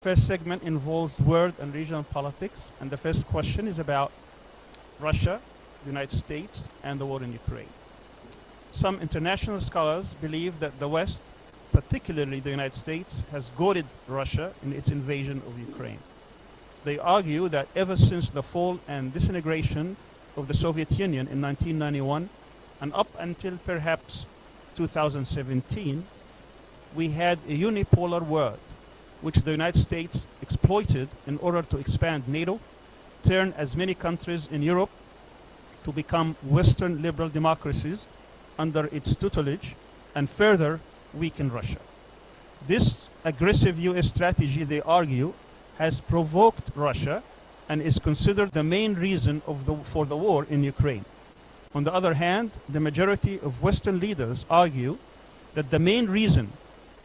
First segment involves world and regional politics, and the first question is about Russia, the United States, and the war in Ukraine. Some international scholars believe that the West, particularly the United States, has goaded Russia in its invasion of Ukraine. They argue that ever since the fall and disintegration of the Soviet Union in 1991, and up until perhaps 2017, we had a unipolar world, which the United States exploited in order to expand NATO, turn as many countries in Europe to become Western liberal democracies under its tutelage, and further weaken Russia. This aggressive US strategy, they argue, has provoked Russia and is considered the main reason for the war in Ukraine. On the other hand, the majority of Western leaders argue that the main reason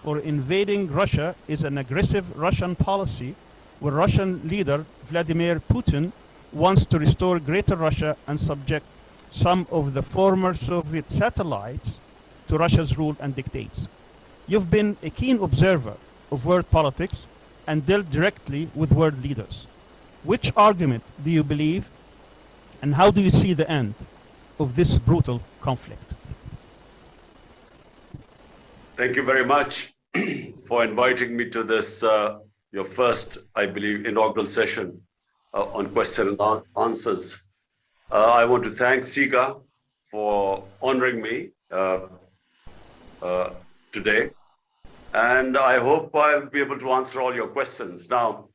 for invading Russia is an aggressive Russian policy where Russian leader Vladimir Putin wants to restore Greater Russia and subject some of the former Soviet satellites to Russia's rule and dictates. You've been a keen observer of world politics and dealt directly with world leaders. Which argument do you believe, and how do you see the end of this brutal conflict? Thank you very much for inviting me to this, your first, I believe, inaugural session on question and answers. I want to thank SIGA for honoring me today, and I hope I'll be able to answer all your questions. Now,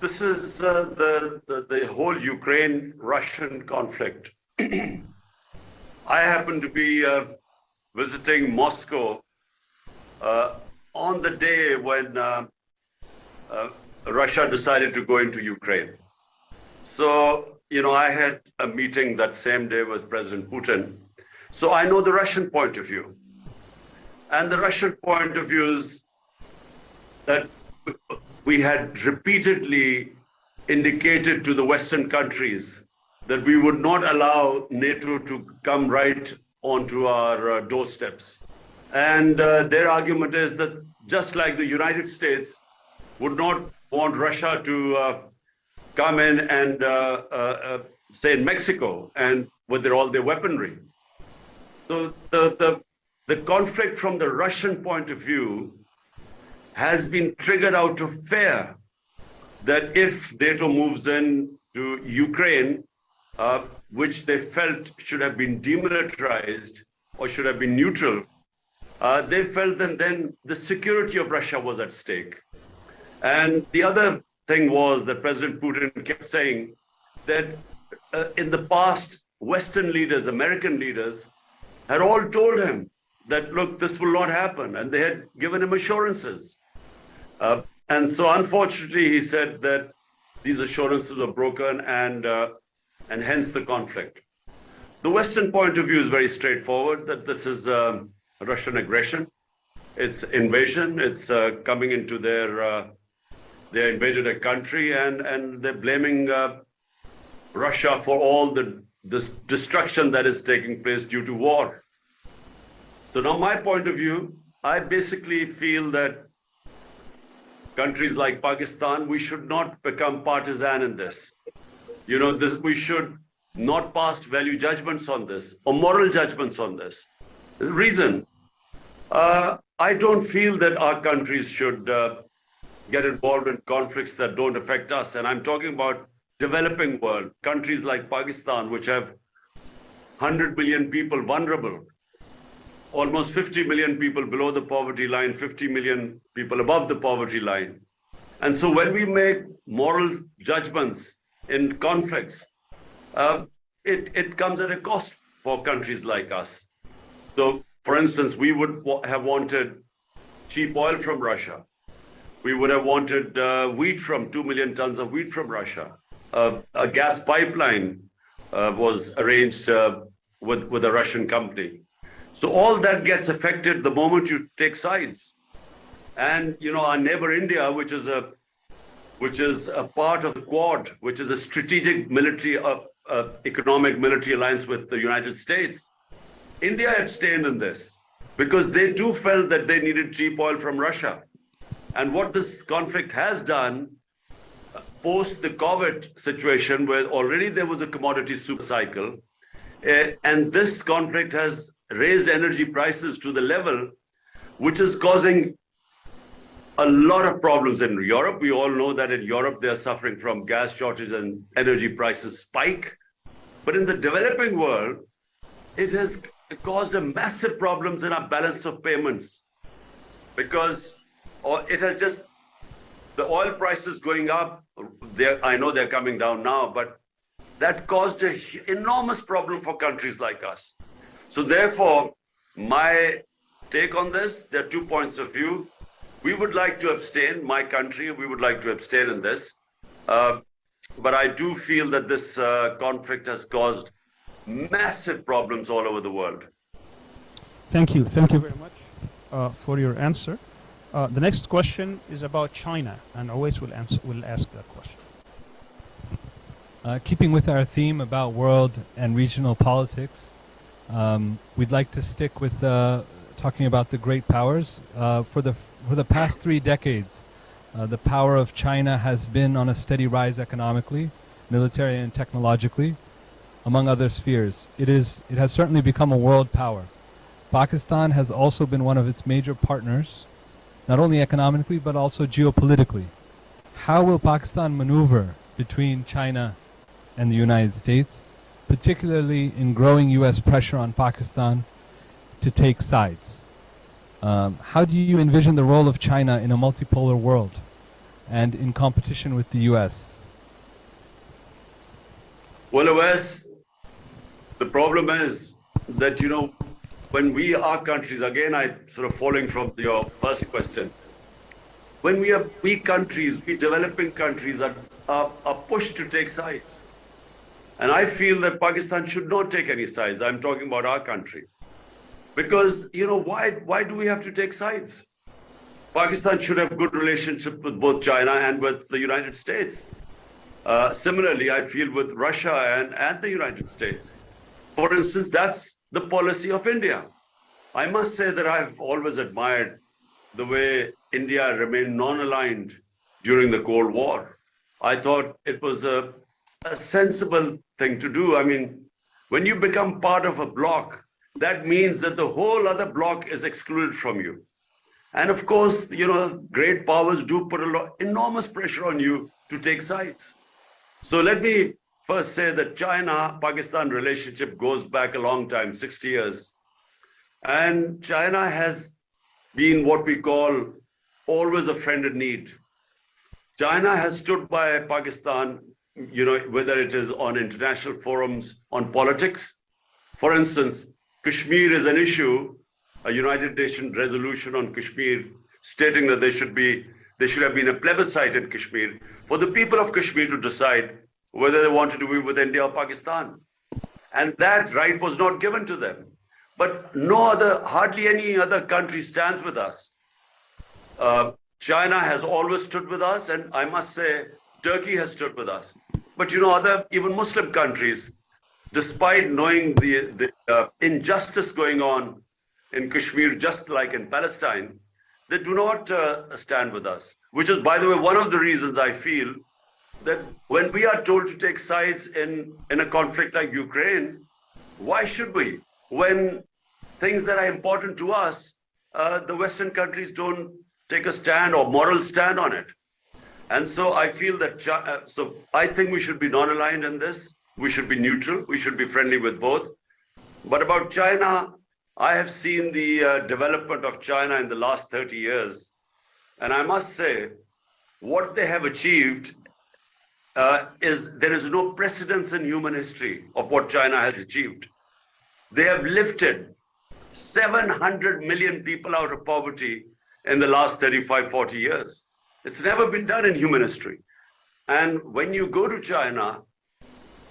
this is the whole Ukraine-Russian conflict. I happen to be visiting Moscow on the day when Russia decided to go into Ukraine. So, I had a meeting that same day with President Putin. So I know the Russian point of view. And the Russian point of view is that we had repeatedly indicated to the Western countries that we would not allow NATO to come right onto our doorsteps. And their argument is that just like the United States would not want Russia to come in and say in Mexico and with all their weaponry. So the conflict from the Russian point of view has been triggered out of fear that if NATO moves in to Ukraine, which they felt should have been demilitarized or should have been neutral, they felt that then the security of Russia was at stake. And the other thing was that President Putin kept saying that in the past, Western leaders, American leaders, had all told him that, look, this will not happen. And they had given him assurances. And so unfortunately, he said that these assurances were broken and hence the conflict. The Western point of view is very straightforward, that this is Russian aggression. It's invasion. It's coming into they invaded a country and they're blaming Russia for all the destruction that is taking place due to war. So now my point of view, I basically feel that countries like Pakistan, we should not become partisan in this. We should not pass value judgments on this or moral judgments on this. The reason, I don't feel that our countries should get involved in conflicts that don't affect us. And I'm talking about developing world, countries like Pakistan, which have 100 million people vulnerable, almost 50 million people below the poverty line, 50 million people above the poverty line. And so when we make moral judgments in conflicts, it comes at a cost for countries like us. So, for instance, we would have wanted cheap oil from Russia. We would have wanted wheat 2 million tons of wheat from Russia. A gas pipeline was arranged with a Russian company. So all that gets affected the moment you take sides. And our neighbor India, which is a part of the Quad, which is a strategic military, economic military alliance with the United States, India abstained in this because they too felt that they needed cheap oil from Russia. And what this conflict has done, post the COVID situation, where already there was a commodity super cycle, and this conflict has raised energy prices to the level which is causing a lot of problems in Europe. We all know that in Europe they are suffering from gas shortage and energy prices spike. But in the developing world, it has caused a massive problems in our balance of payments, because it has just, the oil prices going up, I know they're coming down now, but that caused an enormous problem for countries like us. So therefore, my take on this, there are 2 points of view. We would like to abstain, my country, we would like to abstain in this. But I do feel that this conflict has caused massive problems all over the world. Thank you. Thank you very much for your answer. The next question is about China, and Awais will ask that question. Keeping with our theme about world and regional politics, we'd like to stick with talking about the great powers. For the past 3 decades, the power of China has been on a steady rise economically, military and technologically, among other spheres. It has certainly become a world power. Pakistan has also been one of its major partners, not only economically but also geopolitically. How will Pakistan maneuver between China and the United States, particularly in growing US pressure on Pakistan to take sides? How do you envision the role of China in a multipolar world and in competition with the US? Well, Awais, the problem is that, when we are countries, again, I sort of falling from your first question, when we are weak countries, we developing countries are pushed to take sides. And I feel that Pakistan should not take any sides. I'm talking about our country. Because, why do we have to take sides? Pakistan should have good relationship with both China and with the United States. Similarly, I feel with Russia and the United States. For instance, that's the policy of India. I must say that I've always admired the way India remained non-aligned during the Cold War. I thought it was a sensible thing to do. I mean, when you become part of a bloc, that means that the whole other bloc is excluded from you. And of course, great powers do put enormous pressure on you to take sides. So let me first say that China-Pakistan relationship goes back a long time, 60 years. And China has been what we call always a friend in need. China has stood by Pakistan, whether it is on international forums, on politics. For instance, Kashmir is an issue, a United Nations resolution on Kashmir stating that there should have been a plebiscite in Kashmir for the people of Kashmir to decide whether they wanted to be with India or Pakistan. And that right was not given to them. But hardly any other country stands with us. China has always stood with us, and I must say, Turkey has stood with us. But even Muslim countries, despite knowing the injustice going on in Kashmir, just like in Palestine, they do not stand with us. Which is, by the way, one of the reasons I feel that when we are told to take sides in a conflict like Ukraine, why should we? When things that are important to us, the Western countries don't take a stand or moral stand on it. And so I feel that, I think we should be non-aligned in this. We should be neutral. We should be friendly with both. But about China, I have seen the development of China in the last 30 years. And I must say, what they have achieved there is no precedence in human history of what China has achieved. They have lifted 700 million people out of poverty in the last 35, 40 years. It's never been done in human history. And when you go to China,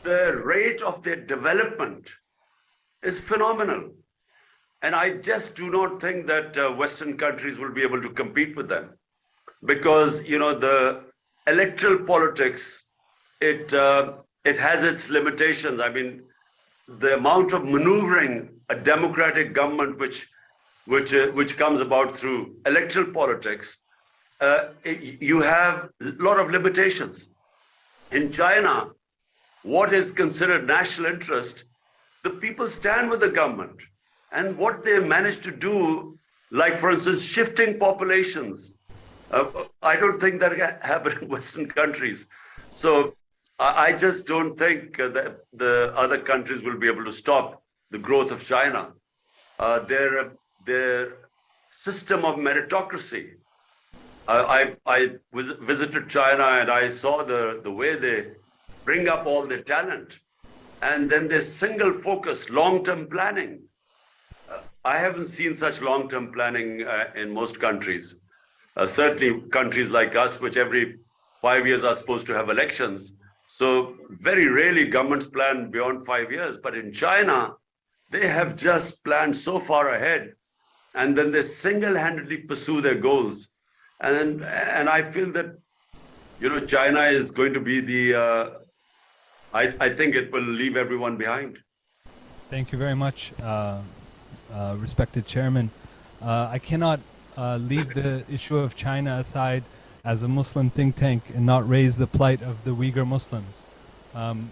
the rate of their development is phenomenal. And I just do not think that Western countries will be able to compete with them. Because, the electoral politics, it has its limitations. I mean, the amount of maneuvering a democratic government which comes about through electoral politics, you have a lot of limitations. In China, what is considered national interest, the people stand with the government. And what they managed to do, like for instance, shifting populations, I don't think that can happen in Western countries. So I just don't think that the other countries will be able to stop the growth of China. Their system of meritocracy. I visited China and I saw the way they bring up all their talent. And then their single focus, long-term planning. I haven't seen such long-term planning in most countries. Certainly countries like us, which every 5 years are supposed to have elections. So very rarely governments plan beyond 5 years. But in China, they have just planned so far ahead. And then they single-handedly pursue their goals. And I feel that, you know, China is going to be the, I think it will leave everyone behind. Thank you very much, respected Chairman. I cannot leave the issue of China aside as a Muslim think tank and not raise the plight of the Uyghur Muslims. On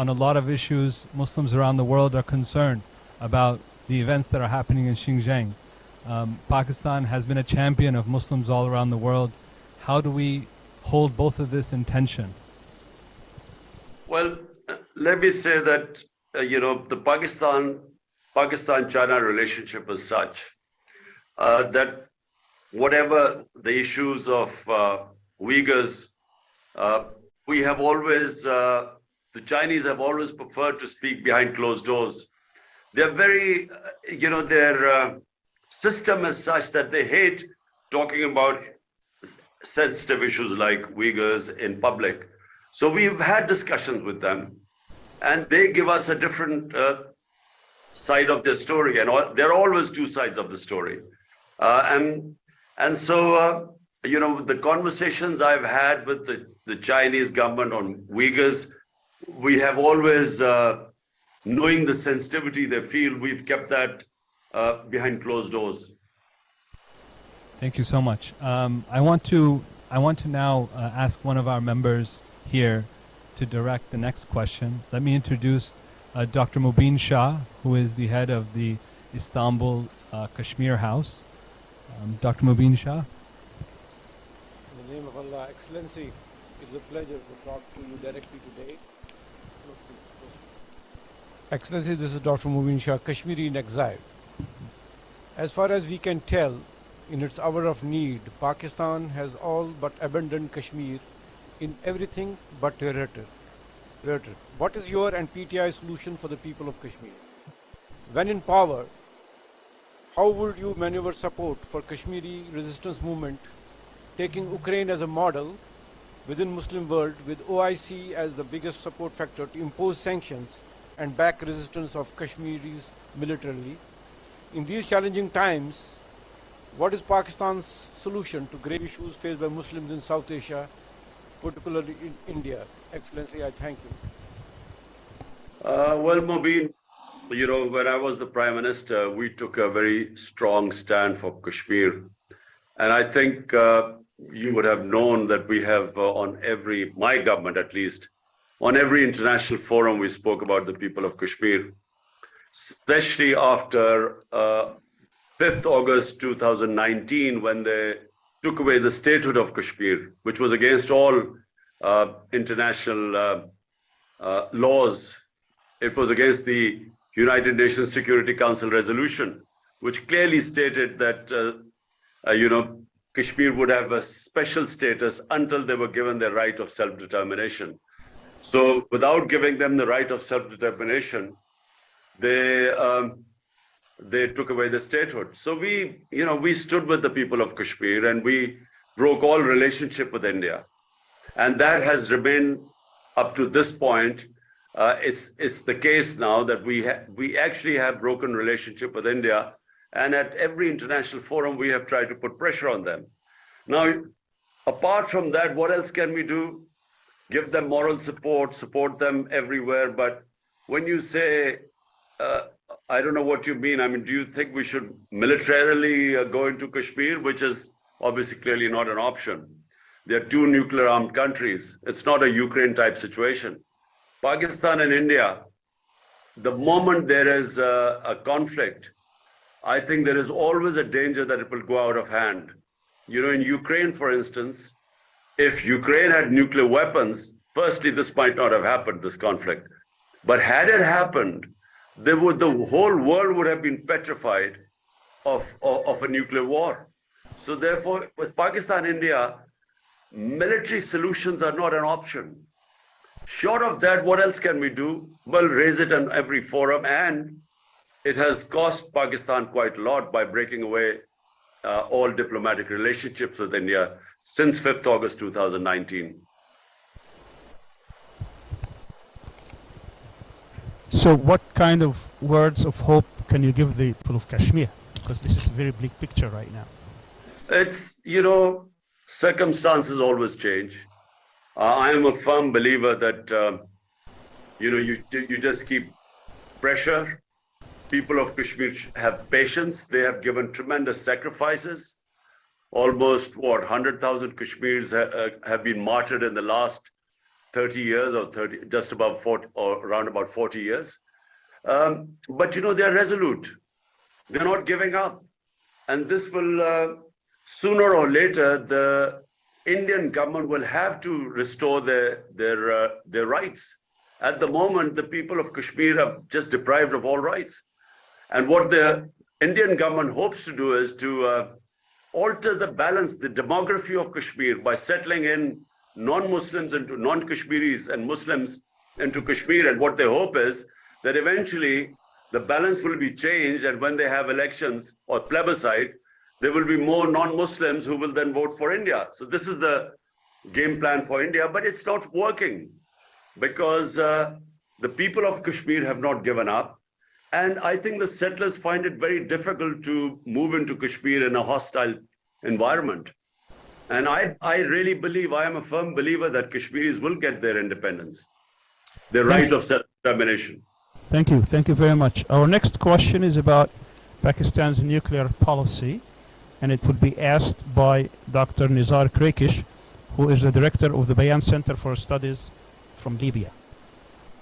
a lot of issues, Muslims around the world are concerned about the events that are happening in Xinjiang. Pakistan has been a champion of Muslims all around the world. How do we hold both of this in tension? Well, let me say that, you know, the Pakistan-China relationship is such that whatever the issues of Uyghurs, we have always, the Chinese have always preferred to speak behind closed doors. They're very, you know, their system is such that they hate talking about sensitive issues like Uyghurs in public. So we've had discussions with them, and they give us a different side of their story, and there are always two sides of the story. And so, you know, the conversations I've had with the Chinese government on Uyghurs, we have always, knowing the sensitivity they feel, we've kept that behind closed doors. Thank you so much. I want to now ask one of our members here to direct the next question. Let me introduce Dr. Mubin Shah, who is the head of the Istanbul Kashmir House. Dr. Mubin Shah. In the name of Allah, Excellency, it's a pleasure to talk to you directly today. Excellency, this is Dr. Mubin Shah, Kashmiri in exile. As far as we can tell, in its hour of need, Pakistan has all but abandoned Kashmir in everything but rhetoric. What is your and PTI solution for the people of Kashmir? When in power, how would you maneuver support for Kashmiri resistance movement, taking Ukraine as a model within Muslim world, with OIC as the biggest support factor to impose sanctions and back resistance of Kashmiris militarily? In these challenging times, what is Pakistan's solution to grave issues faced by Muslims in South Asia, particularly in India? Excellency, I thank you. Well, Mubin, you know, when I was the Prime Minister, we took a very strong stand for Kashmir. And I think you would have known that we have on every, my government at least, on every international forum we spoke about the people of Kashmir, especially after 5th August 2019, when they took away the statehood of Kashmir, which was against all international laws. It was against the United Nations Security Council resolution, which clearly stated that, you know, Kashmir would have a special status until they were given their right of self-determination. So without giving them the right of self-determination, they took away the statehood. So we stood with the people of Kashmir and we broke all relationship with India. And that has remained up to this point. It's the case now that we actually have broken relationship with India, and at every international forum we have tried to put pressure on them. Now, apart from that, what else can we do? Give them moral support, support them everywhere. But when you say, I don't know what you mean. I mean, do you think we should militarily go into Kashmir, which is obviously clearly not an option. There are two nuclear armed countries. It's not a Ukraine type situation. Pakistan and India, the moment there is a conflict, I think there is always a danger that it will go out of hand. You know, in Ukraine, for instance, if Ukraine had nuclear weapons, firstly, this might not have happened, this conflict. But had it happened, the whole world would have been petrified of a nuclear war. So therefore, with Pakistan, India, military solutions are not an option. Short of that, what else can we do? Well, raise it on every forum, and it has cost Pakistan quite a lot by breaking away all diplomatic relationships with India since 5th August 2019. So what kind of words of hope can you give the people of Kashmir? Because this is a very bleak picture right now. It's, you know, circumstances always change. I am a firm believer that, you know, you just keep pressure. People of Kashmir have patience. They have given tremendous sacrifices. Almost, 100,000 Kashmiris have been martyred in the last 30 years, or just above 40, or around about 40 years. But, you know, they are resolute. They're not giving up. And this will, sooner or later, the Indian government will have to restore their rights. At the moment, the people of Kashmir are just deprived of all rights. And what the Indian government hopes to do is to alter the balance, the demography of Kashmir by settling in non-Muslims into non-Kashmiris and Muslims into Kashmir. And what they hope is that eventually the balance will be changed, and when they have elections or plebiscite, there will be more non-Muslims who will then vote for India. So this is the game plan for India, but it's not working because the people of Kashmir have not given up. And I think the settlers find it very difficult to move into Kashmir in a hostile environment. And I really believe, I am a firm believer that Kashmiris will get their independence, their right of self-determination. Thank you. Thank you very much. Our next question is about Pakistan's nuclear policy, and it would be asked by Dr. Nizar Turkish, who is the director of the Bayan Center for Studies from Libya.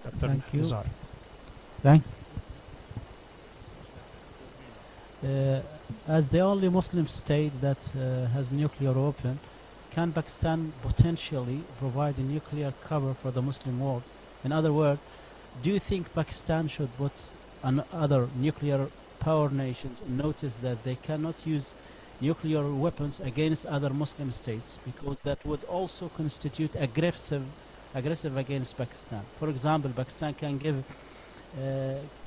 Dr. Thank you. Nizar. Thanks. As the only Muslim state that has nuclear weapon, can Pakistan potentially provide a nuclear cover for the Muslim world? In other words, do you think Pakistan should put other nuclear power nations notice that they cannot use nuclear weapons against other Muslim states, because that would also constitute aggressive against Pakistan? For example,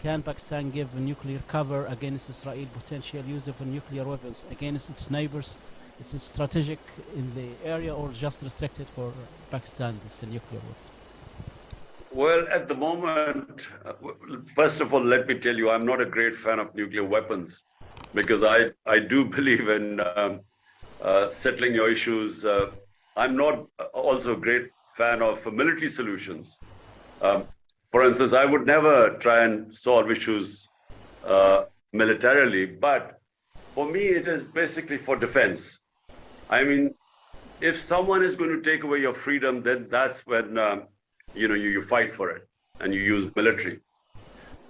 can Pakistan give a nuclear cover against Israel potential use of nuclear weapons against its neighbors? Is it strategic in the area, or just restricted for Pakistan, this nuclear weapon? Well, at the moment, first of all, let me tell you, I'm not a great fan of nuclear weapons, because I do believe in settling your issues. I'm not also a great fan of military solutions. For instance, I would never try and solve issues militarily, but for me it is basically for defense. I mean, if someone is going to take away your freedom, then that's when you fight for it and you use military.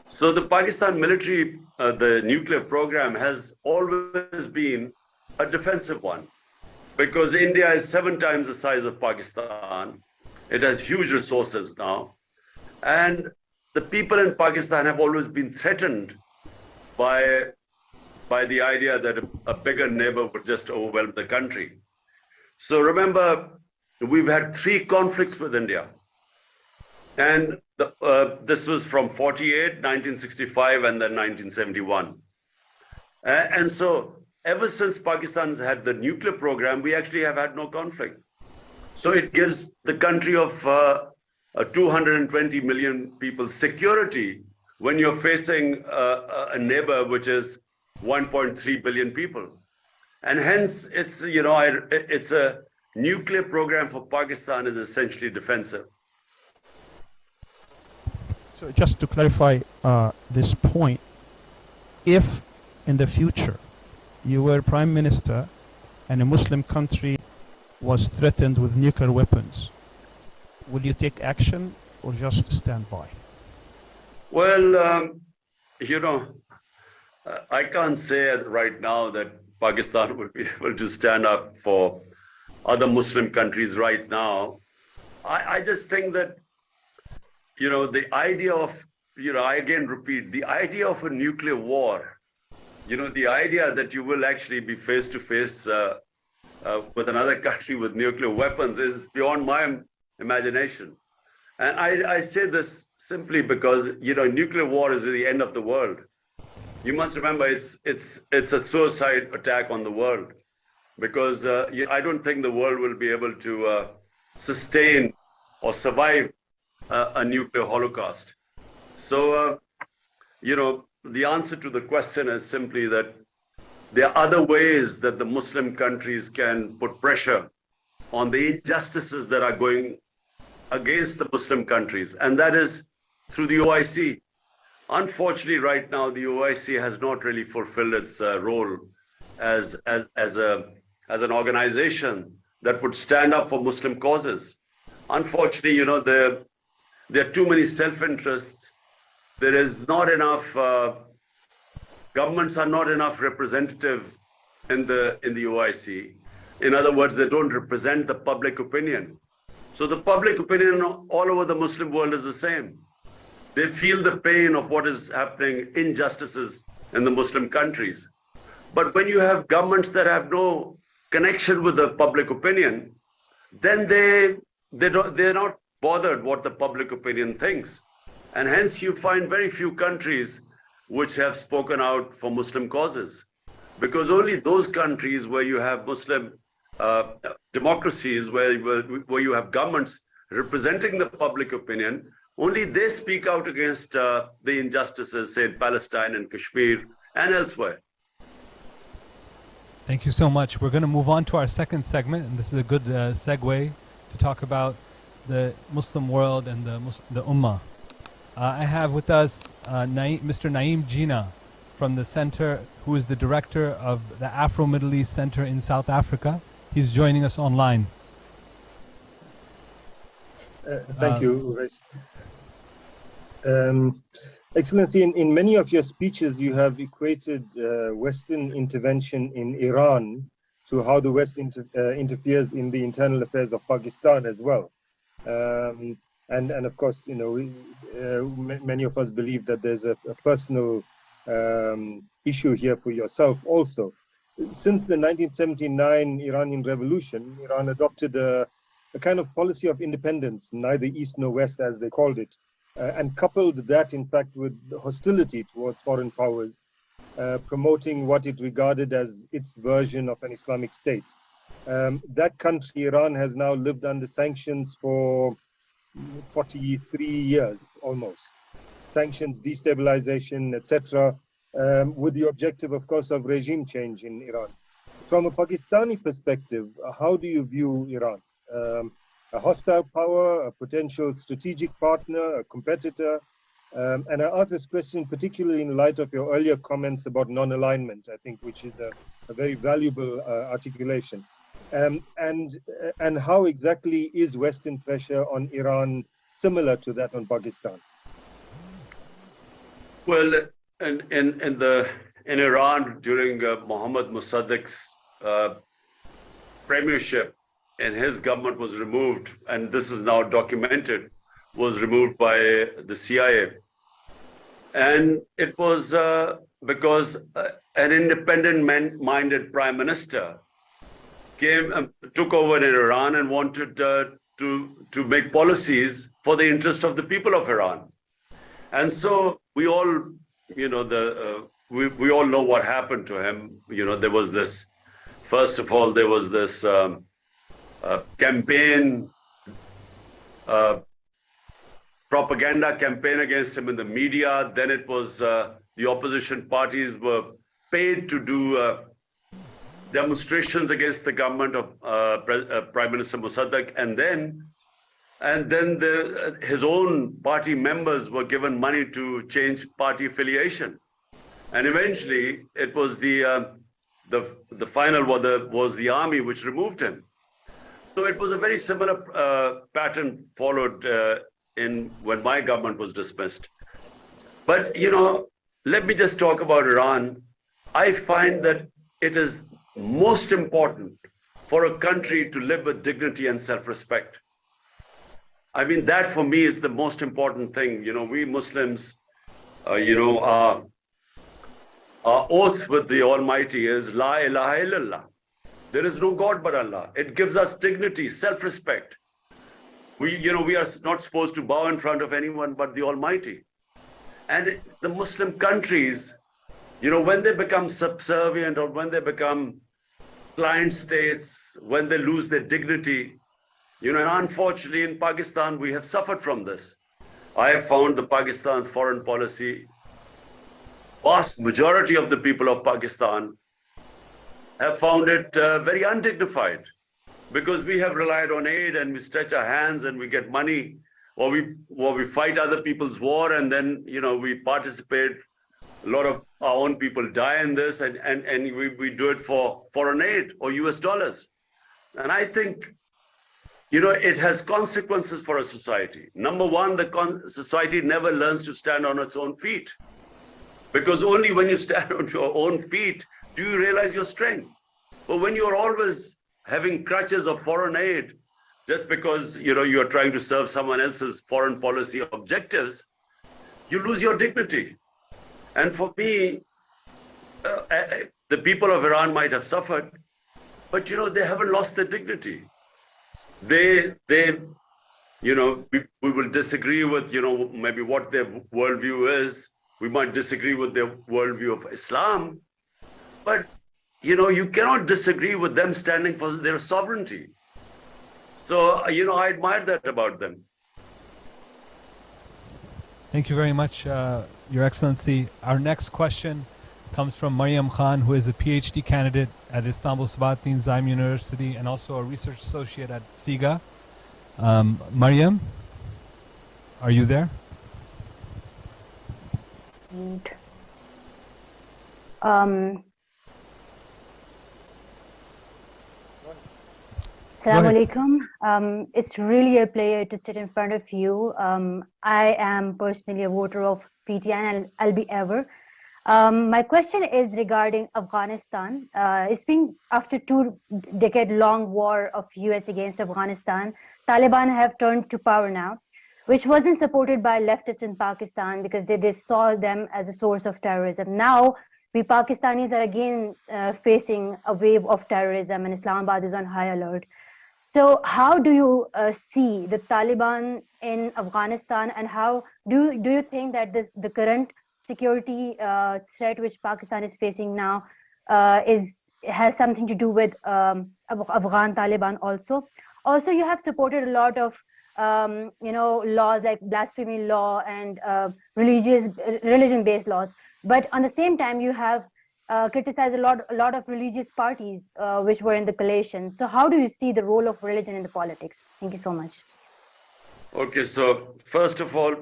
So the Pakistan military, the nuclear program has always been a defensive one, because India is 7 times the size of Pakistan. It has huge resources now. And the people in Pakistan have always been threatened by the idea that a bigger neighbor would just overwhelm the country. So remember, we've had 3 conflicts with India. And this was from 48, 1965, and then 1971. And so ever since Pakistan's had the nuclear program, we actually have had no conflict. So it gives the country of 220 million people security when you're facing a neighbor which is 1.3 billion people. And hence, it's a nuclear program for Pakistan is essentially defensive. So just to clarify this point, if in the future you were Prime Minister and a Muslim country was threatened with nuclear weapons, will you take action or just stand by? Well, you know, I can't say right now that Pakistan will be able to stand up for other Muslim countries right now. I just think that, you know, the idea of, you know, I again repeat, the idea of a nuclear war, you know, the idea that you will actually be face to face with another country with nuclear weapons is beyond my imagination. And I say this simply because, you know, nuclear war is the end of the world. You must remember it's a suicide attack on the world, because I don't think the world will be able to sustain or survive a nuclear holocaust. So, you know, the answer to the question is simply that there are other ways that the Muslim countries can put pressure on the injustices that are going against the Muslim countries, and that is through the OIC. Unfortunately, right now, the OIC has not really fulfilled its role as an organization that would stand up for Muslim causes. Unfortunately, you know, there are too many self-interests. There is not enough, governments are not enough representative in the OIC. In other words, they don't represent the public opinion. So the public opinion all over the Muslim world is the same. They feel the pain of what is happening, injustices in the Muslim countries. But when you have governments that have no connection with the public opinion, then they're not bothered what the public opinion thinks. And hence you find very few countries which have spoken out for Muslim causes. Because only those countries where you have Muslim democracies, where you have governments representing the public opinion, only they speak out against the injustices, say, in Palestine and Kashmir and elsewhere. Thank you so much. We're going to move on to our second segment, and this is a good segue to talk about the Muslim world and the Ummah. I have with us Mr. Naeem Jinnah from the center, who is the director of the Afro-Middle East Center in South Africa. He's joining us online. Thank you, Uwais. Excellency, in many of your speeches, you have equated Western intervention in Iran to how the West interferes in the internal affairs of Pakistan as well. And of course, you know, many of us believe that there's a personal issue here for yourself also. Since the 1979 Iranian Revolution, Iran adopted a kind of policy of independence, neither East nor West as they called it, and coupled that in fact with hostility towards foreign powers, promoting what it regarded as its version of an Islamic state. That country, Iran, has now lived under sanctions for 43 years almost. Sanctions, destabilization, etc., with the objective, of course, of regime change in Iran. From a Pakistani perspective, how do you view Iran? A hostile power, a potential strategic partner, a competitor? And I ask this question particularly in light of your earlier comments about non-alignment, I think, which is a very valuable articulation. And how exactly is Western pressure on Iran similar to that on Pakistan? Well, in Iran during Mohammad Mossadegh's premiership, and his government was removed, and this is now documented, was removed by the CIA. And it was because an independent-minded prime minister took over in Iran and wanted to make policies for the interest of the people of Iran. And so we all, you know, we all know what happened to him. You know, there was this, first of all, there was this campaign, propaganda campaign against him in the media. Then it was the opposition parties were paid to do demonstrations against the government of Prime Minister Mossadegh, and then his own party members were given money to change party affiliation. And eventually it was the the final was the army which removed him. So it was a very similar pattern followed when my government was dismissed. But, you know, let me just talk about Iran. I find that it is most important for a country to live with dignity and self-respect. I mean, that for me is the most important thing. You know, we Muslims, our oath with the Almighty is La ilaha illallah. There is no God but Allah. It gives us dignity, self-respect. We are not supposed to bow in front of anyone but the Almighty. And the Muslim countries, you know, when they become subservient or when they become client states, when they lose their dignity, you know, and unfortunately in Pakistan we have suffered from this. I have found the Pakistan's foreign policy, vast majority of the people of Pakistan have found it very undignified, because we have relied on aid and we stretch our hands and we get money, or we fight other people's war, and then, you know, we participate. A lot of our own people die in this, and we do it for foreign aid or US dollars. And I think, you know, it has consequences for a society. Number one, the society never learns to stand on its own feet, because only when you stand on your own feet do you realize your strength. But when you're always having crutches of foreign aid, just because, you know, you're trying to serve someone else's foreign policy objectives, you lose your dignity. And for me, the people of Iran might have suffered, but, you know, they haven't lost their dignity. They you know, we will disagree with, you know, maybe what their worldview is. We might disagree with their worldview of Islam, but, you know, you cannot disagree with them standing for their sovereignty. So, you know, I admire that about them. Thank you very much, Your Excellency. Our next question comes from Maryam Khan, who is a PhD candidate at Istanbul Sabahattin Zaim University and also a research associate at SIGA. Maryam, are you there? Assalamu alaikum. It's really a pleasure to sit in front of you. I am personally a voter of PTI and I'll be ever. My question is regarding Afghanistan. It's been after 2-decade-long war of US against Afghanistan. Taliban have turned to power now, which wasn't supported by leftists in Pakistan because they saw them as a source of terrorism. Now, we Pakistanis are again facing a wave of terrorism, and Islamabad is on high alert. So how do you see the Taliban in Afghanistan, and how do you think that the current security threat which Pakistan is facing now has something to do with Afghan Taliban also? Also, you have supported a lot of you know, laws like blasphemy law and religion-based laws, but on the same time you have criticized a lot of religious parties which were in the coalition. So how do you see the role of religion in the politics? Thank you so much. Okay, so first of all,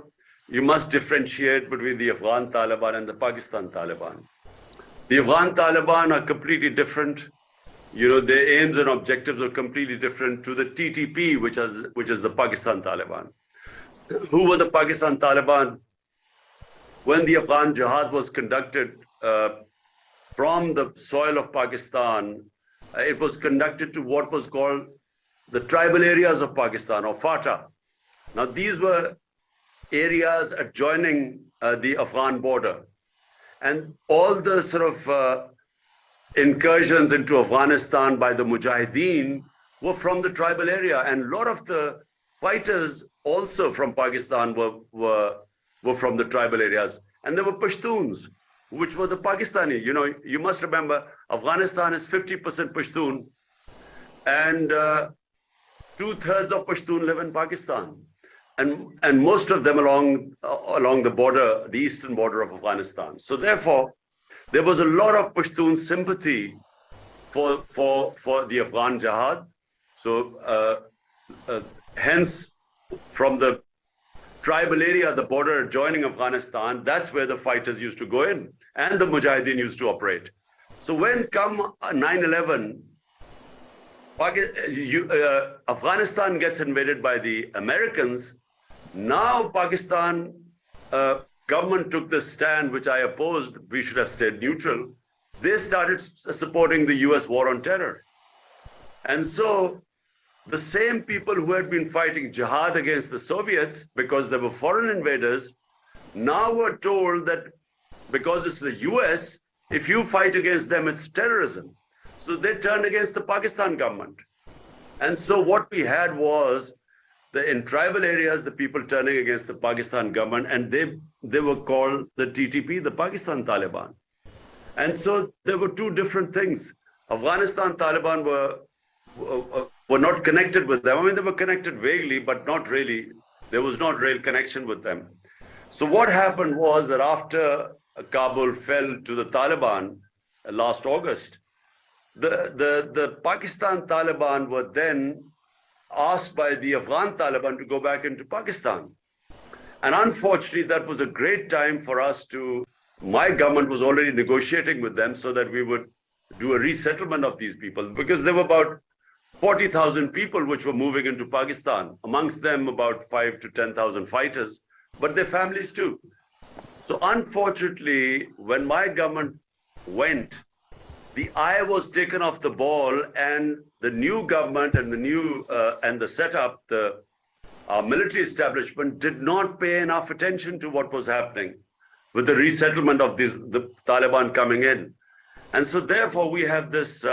you must differentiate between the Afghan Taliban and the Pakistan Taliban. The Afghan Taliban are completely different. You know, their aims and objectives are completely different to the TTP, which is the Pakistan Taliban. Who were the Pakistan Taliban? When the Afghan Jihad was conducted from the soil of Pakistan, it was conducted to what was called the tribal areas of Pakistan, or FATA. Now, these were areas adjoining the Afghan border. And all the sort of incursions into Afghanistan by the Mujahideen were from the tribal area. And a lot of the fighters also from Pakistan were from the tribal areas. And there were Pashtuns, which were the Pakistani. You know, you must remember, Afghanistan is 50% Pashtun, and 2/3 of Pashtun live in Pakistan, and most of them along the border, the eastern border of Afghanistan. So therefore, there was a lot of Pashtun sympathy for the Afghan Jihad. So hence, from the tribal area, the border adjoining Afghanistan, that's where the fighters used to go in, and the Mujahideen used to operate. So when come 9/11, Afghanistan gets invaded by the Americans. Now Pakistan government took the stand, which I opposed. We should have stayed neutral. They started supporting the US war on terror. And so the same people who had been fighting jihad against the Soviets because they were foreign invaders now were told that because it's the US, if you fight against them, it's terrorism. So they turned against the Pakistan government. And so what we had was in tribal areas, the people turning against the Pakistan government, and they were called the TTP, the Pakistan Taliban. And so there were two different things. Afghanistan Taliban were not connected with them. I mean, they were connected vaguely, but not really. There was not real connection with them. So what happened was that after Kabul fell to the Taliban last August, the Pakistan Taliban were then asked by the Afghan Taliban to go back into Pakistan. And unfortunately, that was a great time for us my government was already negotiating with them so that we would do a resettlement of these people, because there were about 40,000 people which were moving into Pakistan, amongst them about 5,000 to 10,000 fighters, but their families too. So unfortunately, when my government went, the eye was taken off the ball, and the new government and the setup, our military establishment did not pay enough attention to what was happening with the resettlement of the Taliban coming in. And so therefore we have this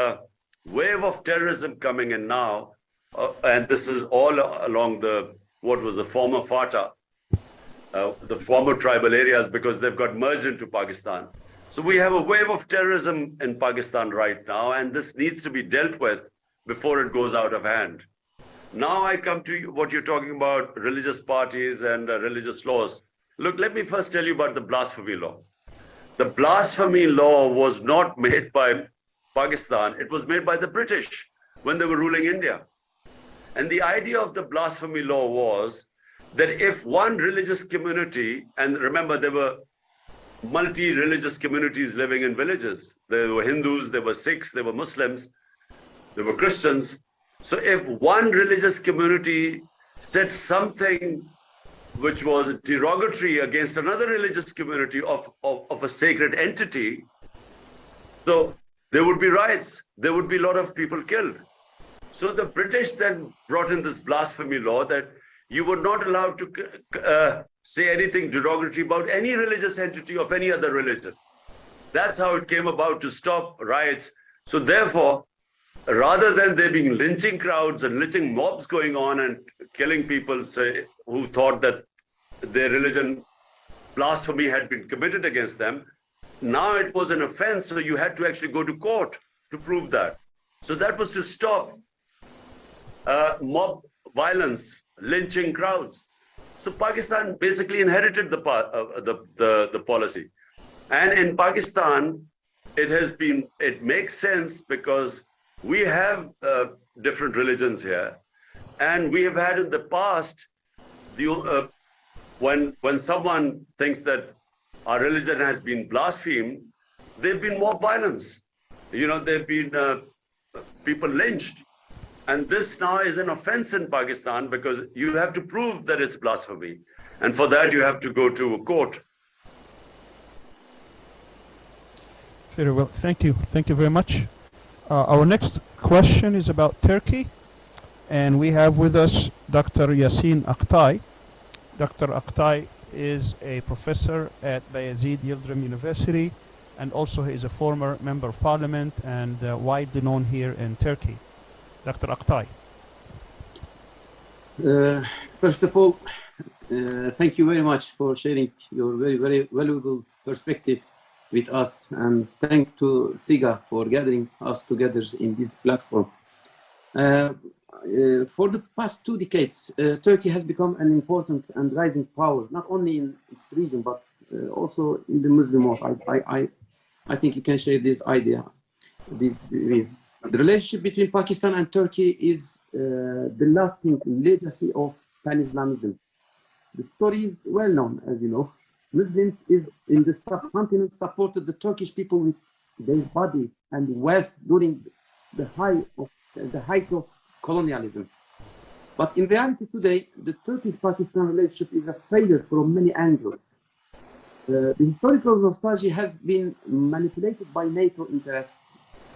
wave of terrorism coming in now, and this is all along what was the former FATA, the former tribal areas, because they've got merged into Pakistan. So we have a wave of terrorism in Pakistan right now, and this needs to be dealt with before it goes out of hand. Now I come to what you're talking about, religious parties and religious laws. Look, let me first tell you about the blasphemy law. The blasphemy law was not made by Pakistan, it was made by the British when they were ruling India. And the idea of the blasphemy law was that if one religious community, and remember there were multi-religious communities living in villages. There were Hindus, there were Sikhs, there were Muslims, there were Christians. So if one religious community said something which was derogatory against another religious community of a sacred entity, so there would be riots, there would be a lot of people killed. So the British then brought in this blasphemy law that you were not allowed to say anything derogatory about any religious entity of any other religion. That's how it came about, to stop riots. So therefore, rather than there being lynching crowds and lynching mobs going on and killing people, say, who thought that their religion blasphemy had been committed against them, now it was an offense, so you had to actually go to court to prove that. So that was to stop mob violence, lynching crowds. So Pakistan basically inherited the policy. And in Pakistan, it makes sense because we have different religions here. And we have had in the past, when someone thinks that our religion has been blasphemed, there've been mob violence. You know, there've been people lynched. And this now is an offense in Pakistan because you have to prove that it's blasphemy. And for that, you have to go to a court. Very well. Thank you. Thank you very much. Our next question is about Turkey. And we have with us Dr. Yasin Aktay. Dr. Aktay is a professor at Bayezid Yildirim University, and also he is a former member of parliament and widely known here in Turkey. Dr. Aktay. First of all, thank you very much for sharing your very, very valuable perspective with us, and thanks to SIGA for gathering us together in this platform. For the past 2 decades, Turkey has become an important and rising power, not only in its region, but also in the Muslim world. I think you can share this idea, this view. The relationship between Pakistan and Turkey is the lasting legacy of Pan-Islamism. The story is well known, as you know. Muslims in the subcontinent supported the Turkish people with their bodies and wealth during the height of colonialism. But in reality today, the Turkish-Pakistan relationship is a failure from many angles. The historical nostalgia has been manipulated by NATO interests,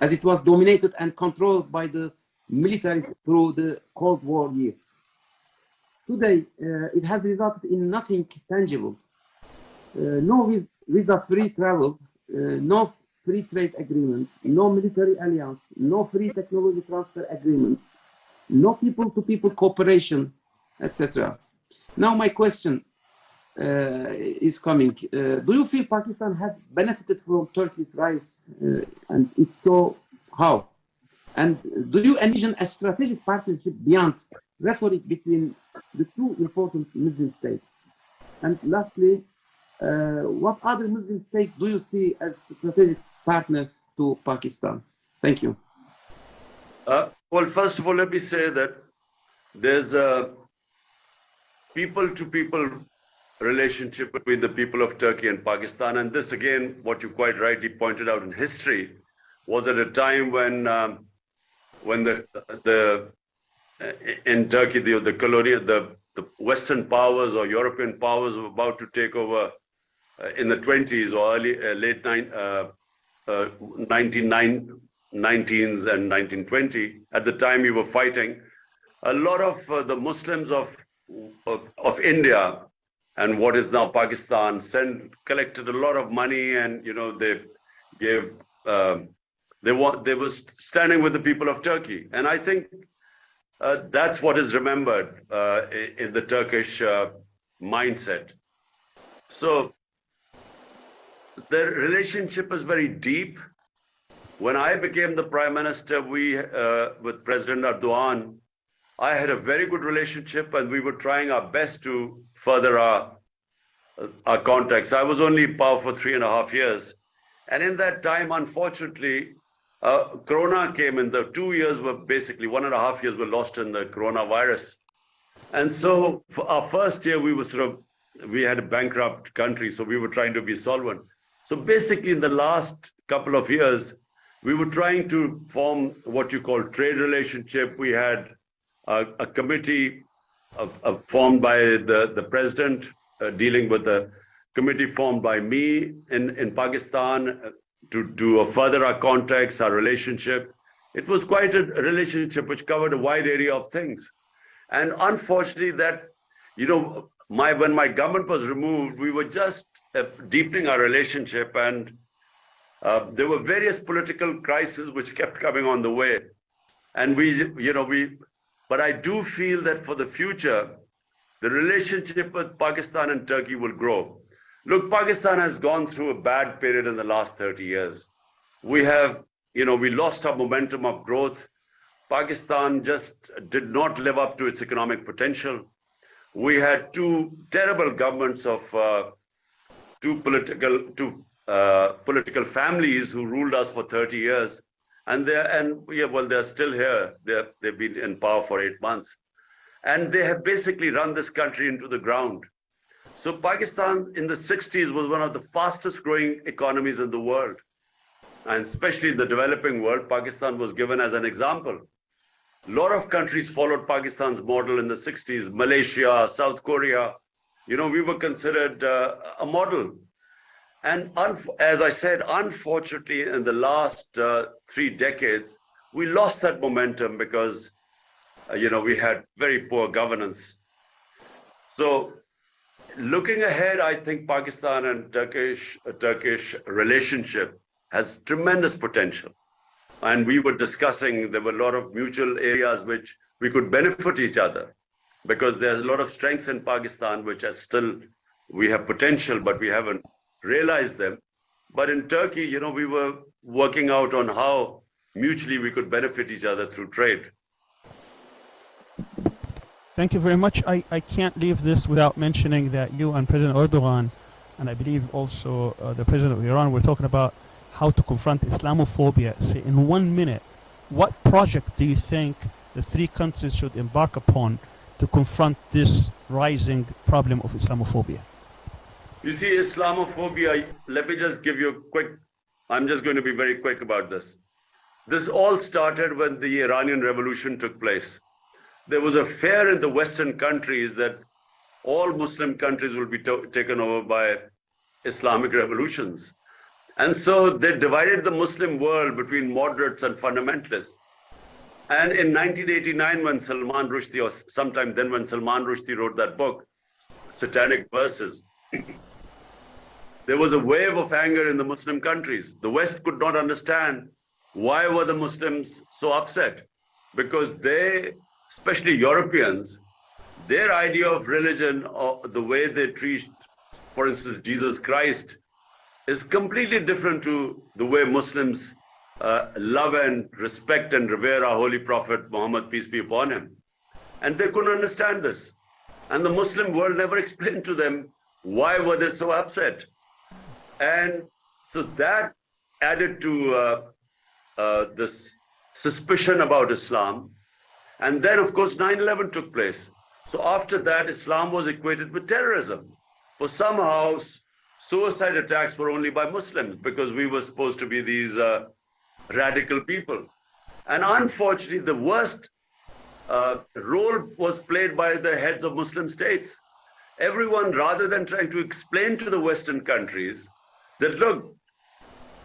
as it was dominated and controlled by the military through the Cold War years. Today, it has resulted in nothing tangible. No visa-free travel, no free trade agreement, no military alliance, no free technology transfer agreement, no people-to-people cooperation, etc. Now my question is coming. Do you feel Pakistan has benefited from Turkey's rise? And if so, how? And do you envision a strategic partnership beyond rhetoric between the two important Muslim states? And lastly, what other Muslim states do you see as strategic partners to Pakistan? Thank you. Well, first of all, let me say that there's a people-to-people relationship between the people of Turkey and Pakistan. And this, again, what you quite rightly pointed out in history, was at a time when in Turkey, the Western powers or European powers were about to take over in the 20s or late 1919s and 1920. At the time we were fighting, a lot of the Muslims of India and what is now Pakistan collected a lot of money, and they gave they were standing with the people of Turkey, and I think that's what is remembered in the Turkish mindset. So the relationship is very deep. When I became the Prime Minister, with President Erdogan, I had a very good relationship, and we were trying our best to further our contacts. I was only in power for 3.5 years, and in that time, unfortunately, Corona came in. The 2 years were basically 1.5 years were lost in the coronavirus, and so for our first year we had a bankrupt country, so we were trying to be solvent. So basically, in the last couple of years, we were trying to form what you call trade relationship. We had a committee formed by the president, dealing with the committee formed by me in Pakistan to further our contacts, our relationship. It was quite a relationship which covered a wide area of things. And unfortunately, when my government was removed, we were just deepening our relationship, and there were various political crises which kept coming on the way. And but I do feel that for the future, the relationship with Pakistan and Turkey will grow. Look, Pakistan has gone through a bad period in the last 30 years. We lost our momentum of growth. Pakistan just did not live up to its economic potential. We had two terrible governments of two political families who ruled us for 30 years. And they're still here. They've been in power for 8 months. And they have basically run this country into the ground. So Pakistan in the 60s was one of the fastest growing economies in the world. And especially in the developing world, Pakistan was given as an example. A lot of countries followed Pakistan's model in the 60s, Malaysia, South Korea. We were considered a model. And as I said, unfortunately, in the last 3 decades, we lost that momentum because, we had very poor governance. So looking ahead, I think Pakistan and Turkish relationship has tremendous potential. And we were discussing, there were a lot of mutual areas which we could benefit each other, because there's a lot of strengths in Pakistan which we have potential, but we haven't realized them. But in Turkey, we were working out on how mutually we could benefit each other through trade. Thank you very much. I can't leave this without mentioning that you and President Erdogan, and I believe also the President of Iran, were talking about how to confront Islamophobia. Say, in 1 minute, what project do you think the 3 countries should embark upon to confront this rising problem of Islamophobia? You see, Islamophobia, let me just give you a quick I'm just going to be very quick about this. This all started when the Iranian Revolution took place. There was a fear in the Western countries that all Muslim countries will be taken over by Islamic revolutions. And so they divided the Muslim world between moderates and fundamentalists. And in 1989, when Salman Rushdie, or sometime then when Salman Rushdie wrote that book, Satanic Verses, there was a wave of anger in the Muslim countries. The West could not understand why were the Muslims so upset, because they, especially Europeans, their idea of religion, or the way they treat, for instance, Jesus Christ, is completely different to the way Muslims love and respect and revere our Holy Prophet Muhammad, peace be upon him. And they couldn't understand this. And the Muslim world never explained to them why were they so upset. And so that added to this suspicion about Islam. And then, of course, 9/11 took place. So after that, Islam was equated with terrorism. For somehow, suicide attacks were only by Muslims, because we were supposed to be these radical people. And unfortunately, the worst role was played by the heads of Muslim states. Everyone, rather than trying to explain to the Western countries that, look,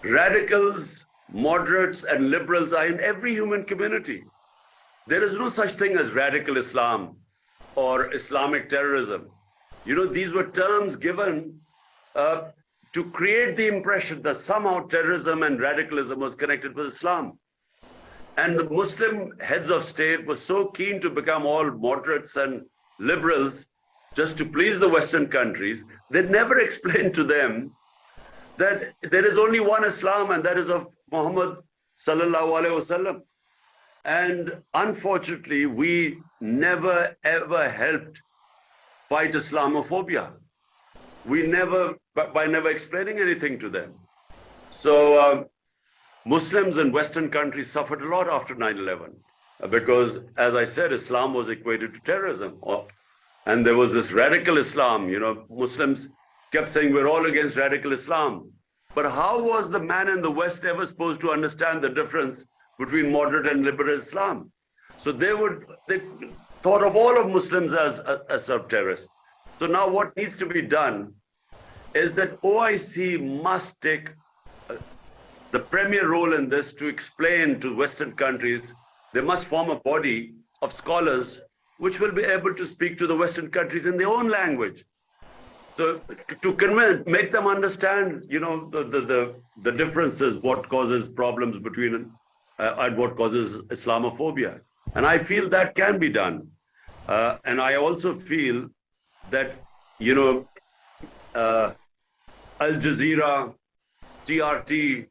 radicals, moderates, and liberals are in every human community. There is no such thing as radical Islam or Islamic terrorism. You know, these were terms given to create the impression that somehow terrorism and radicalism was connected with Islam. And the Muslim heads of state were so keen to become all moderates and liberals just to please the Western countries, they never explained to them that there is only one Islam, and that is of Muhammad sallallahu alaihi wasallam. And unfortunately, we never ever helped fight Islamophobia. We never, by never explaining anything to them. So Muslims in Western countries suffered a lot after 9/11 because, as I said, Islam was equated to terrorism. And there was this radical Islam. You know, Muslims kept saying we're all against radical Islam. But how was the man in the West ever supposed to understand the difference between moderate and liberal Islam? So they thought of all of Muslims as terrorists. So now what needs to be done is that OIC must take the premier role in this to explain to Western countries. They must form a body of scholars which will be able to speak to the Western countries in their own language. So to make them understand, you know, the differences, what causes problems between and what causes Islamophobia. And I feel that can be done. And I also feel that, you know, Al Jazeera, TRT,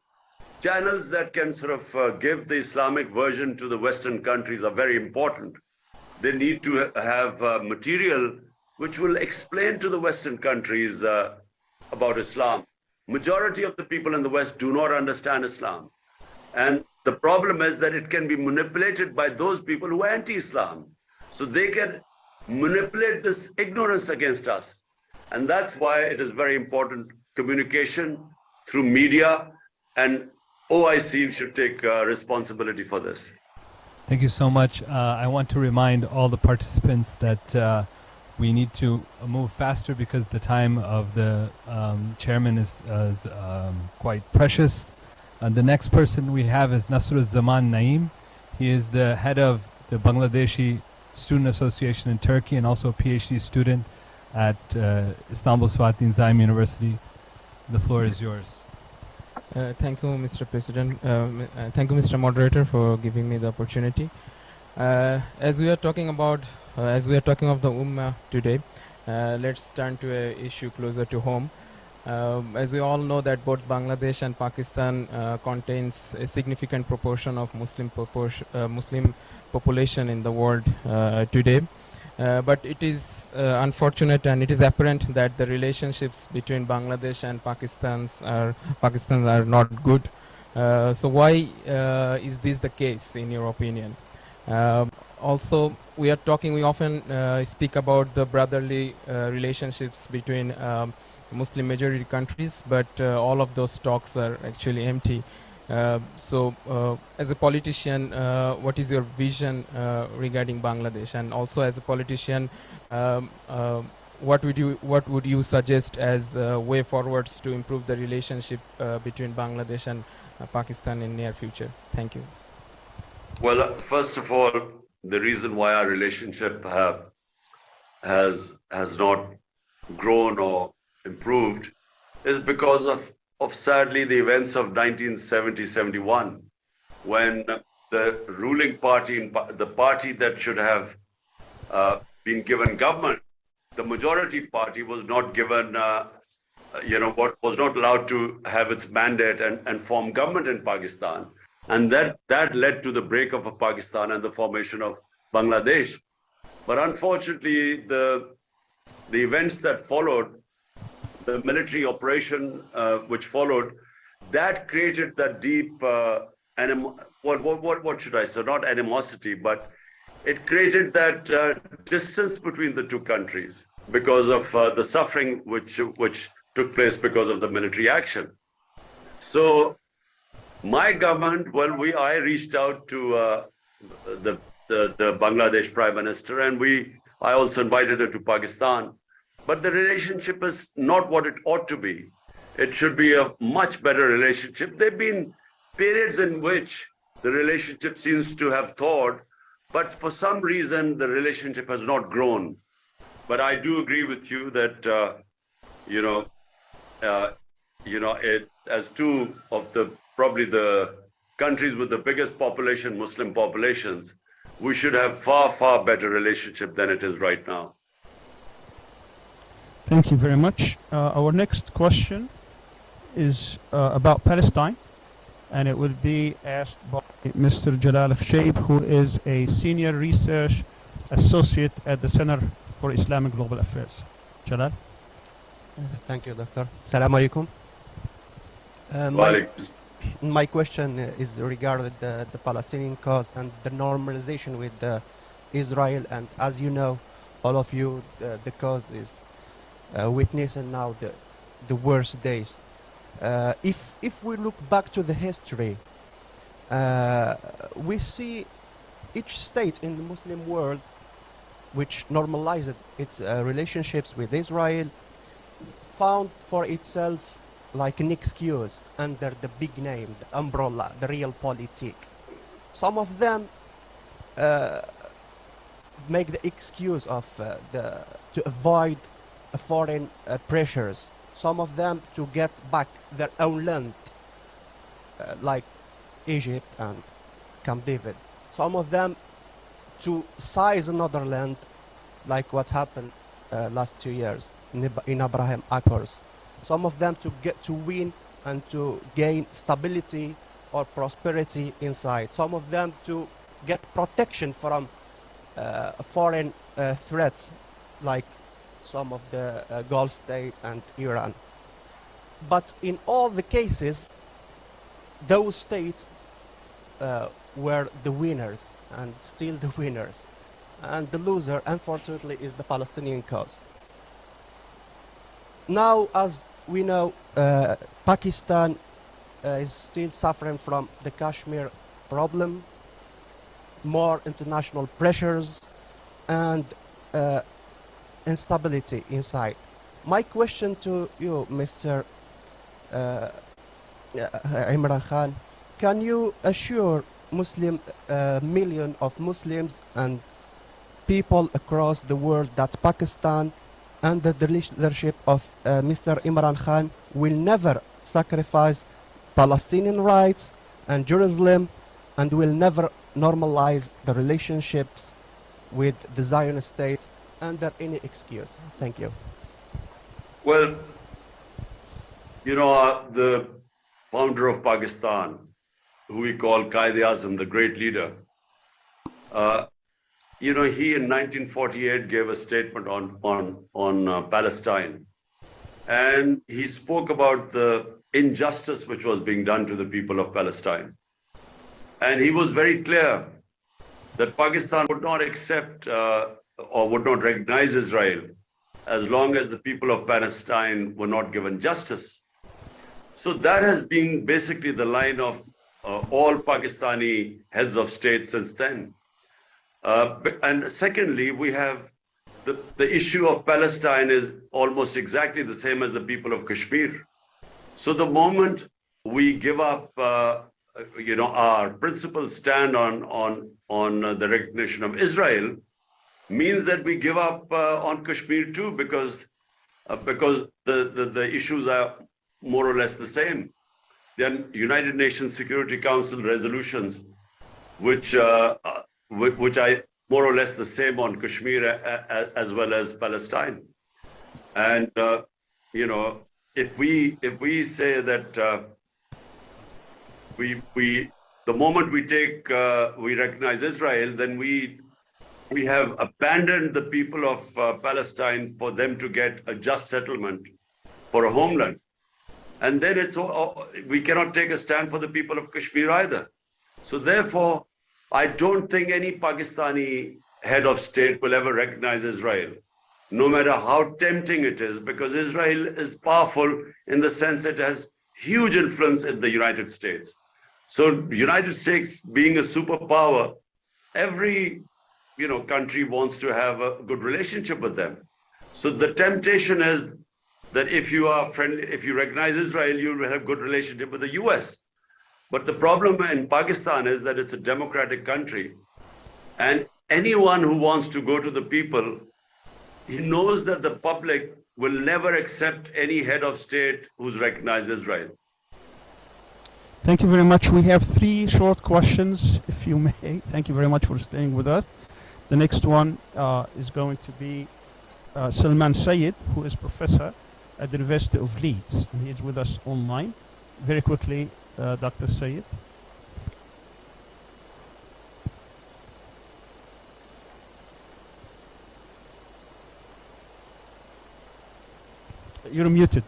channels that can sort of give the Islamic version to the Western countries are very important. They need to have material which will explain to the Western countries about Islam. Majority of the people in the West do not understand Islam. And the problem is that it can be manipulated by those people who are anti-Islam. So they can manipulate this ignorance against us. And that's why it is very important communication through media, and OIC should take responsibility for this. Thank you so much. I want to remind all the participants that we need to move faster because the time of the chairman is quite precious. The next person we have is Nasruzzaman Naeem. He is the head of the Bangladeshi Student Association in Turkey and also a PhD student at Istanbul Swati Nizam University. The floor is yours. Thank you, Mr. President. Thank you, Mr. Moderator, for giving me the opportunity. As we are talking of the Ummah today, let's turn to an issue closer to home. As we all know that both Bangladesh and Pakistan contains a significant proportion of Muslim population in the world today. But it is unfortunate and it is apparent that the relationships between Bangladesh and Pakistan are not good. So why is this the case in your opinion? Also, we often speak about the brotherly relationships between Muslim majority countries, but all of those talks are actually empty. As a politician, what is your vision regarding Bangladesh? And also, as a politician, what would you suggest as way forwards to improve the relationship between Bangladesh and Pakistan in near future? Thank you. Well, first of all, the reason why our relationship has not grown or improved is because of sadly the events of 1970-71, when the ruling party, the party that should have been given government, the majority party was not given, was not allowed to have its mandate and form government in Pakistan. And that led to the breakup of Pakistan and the formation of Bangladesh. But unfortunately, the events that followed, the military operation which followed, that created that deep, what should I say, not animosity, but it created that distance between the two countries because of the suffering which took place because of the military action. So my government, I reached out to the Bangladesh Prime Minister, and I also invited her to Pakistan. But the relationship is not what it ought to be. It should be a much better relationship. There have been periods in which the relationship seems to have thawed, but for some reason the relationship has not grown. But I do agree with you that as two of probably the countries with the biggest population, Muslim populations, we should have far better relationship than it is right now. Thank you very much. Our next question is about Palestine, and it will be asked by Mr. Jalal Khshaib, who is a senior research associate at the Center for Islamic Global Affairs. Jalal? Thank you, Doctor. Assalamu alaikum. My question is regarding the Palestinian cause and the normalization with Israel. And as you know, all of you, the cause is witnessing now the worst days. If we look back to the history, we see each state in the Muslim world which normalized its relationships with Israel found for itself like an excuse under the big name, the umbrella, the realpolitik. Some of them make the excuse of to avoid foreign pressures. Some of them to get back their own land, like Egypt and Camp David. Some of them to seize another land, like what happened last 2 years in Abraham Accords. Some of them to get to win and to gain stability or prosperity inside. Some of them to get protection from foreign threats, like some of the Gulf states and Iran. But in all the cases, those states were the winners and still the winners. And the loser, unfortunately, is the Palestinian cause. Now, as we know, Pakistan is still suffering from the Kashmir problem, more international pressures, and instability inside. My question to you, Mr. Imran Khan, can you assure millions of Muslims and people across the world that Pakistan, under the leadership of Mr. Imran Khan, will never sacrifice Palestinian rights and Jerusalem, and will never normalize the relationships with the Zionist state under any excuse? Thank you. Well, the founder of Pakistan, who we call Quaid-e-Azam, the great leader, he in 1948 gave a statement on Palestine, and he spoke about the injustice which was being done to the people of Palestine. And he was very clear that Pakistan would not accept or would not recognize Israel as long as the people of Palestine were not given justice. So that has been basically the line of all Pakistani heads of state since then. And secondly, we have the issue of Palestine is almost exactly the same as the people of Kashmir. So the moment we give up, our principal stand on the recognition of Israel, means that we give up on Kashmir too, because the issues are more or less the same. Then United Nations Security Council resolutions, which are more or less the same on Kashmir as well as Palestine. And if we say that the moment we recognize Israel, then we have abandoned the people of Palestine for them to get a just settlement for a homeland. And then we cannot take a stand for the people of Kashmir either. So therefore, I don't think any Pakistani head of state will ever recognize Israel, no matter how tempting it is, because Israel is powerful in the sense it has huge influence in the United States. So United States being a superpower, every country wants to have a good relationship with them. So the temptation is that if you are friendly, if you recognize Israel, you will have good relationship with the US. But the problem in Pakistan is that it's a democratic country, and anyone who wants to go to the people, he knows that the public will never accept any head of state who's recognized Israel. Thank you very much. We have 3 short questions, if you may. Thank you very much for staying with us. The next one is going to be Salman Sayed, who is professor at the University of Leeds, and he is with us online. Very quickly, Dr. Sayed. You're muted.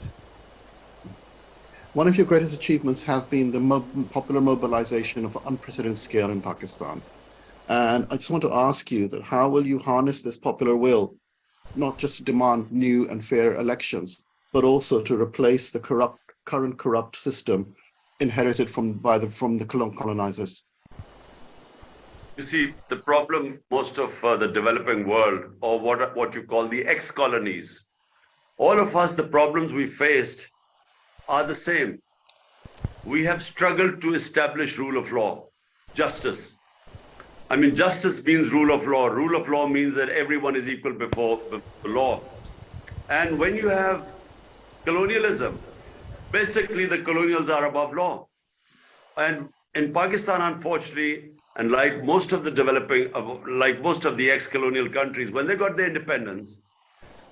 One of your greatest achievements has been the popular mobilization of unprecedented scale in Pakistan. And I just want to ask you that how will you harness this popular will, not just to demand new and fair elections, but also to replace the current corrupt system inherited from the colonizers? You see, the problem most of the developing world, or what you call the ex-colonies, all of us, the problems we faced are the same. We have struggled to establish rule of law, justice. I mean, justice means rule of law. Rule of law means that everyone is equal before the law. And when you have colonialism, basically the colonials are above law. And in Pakistan, unfortunately, and like most of the ex-colonial countries, when they got their independence,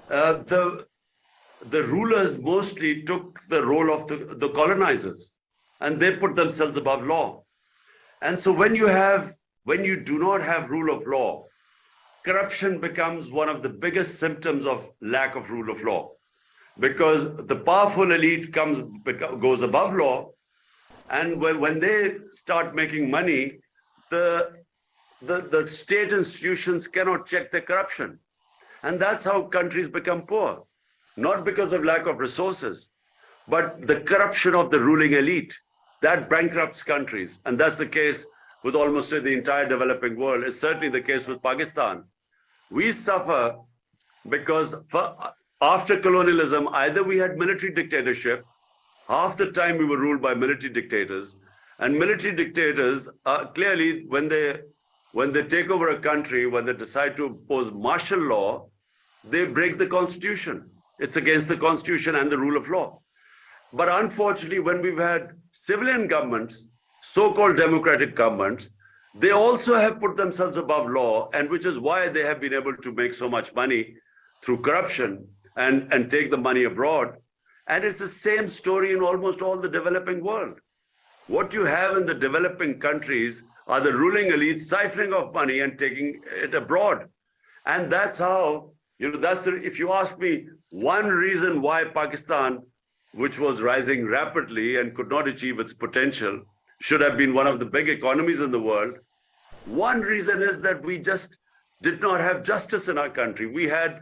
the rulers mostly took the role of the colonizers, and they put themselves above law. And so when you do not have rule of law, corruption becomes one of the biggest symptoms of lack of rule of law, because the powerful elite goes above law, and when they start making money, the state institutions cannot check their corruption. And that's how countries become poor. Not because of lack of resources, but the corruption of the ruling elite. That bankrupts countries. And that's the case with almost the entire developing world. It's certainly the case with Pakistan. We suffer because after colonialism, either we had military dictatorship, half the time we were ruled by military dictators, and military dictators clearly, when they take over a country, when they decide to impose martial law, they break the constitution. It's against the constitution and the rule of law. But unfortunately, when we've had civilian governments, so-called democratic governments, they also have put themselves above law, and which is why they have been able to make so much money through corruption and take the money abroad. And it's the same story in almost all the developing world. What you have in the developing countries are the ruling elites siphoning off money and taking it abroad. And that's how, if you ask me, one reason why Pakistan, which was rising rapidly and could not achieve its potential, should have been one of the big economies in the world, one reason is that we just did not have justice in our country. We had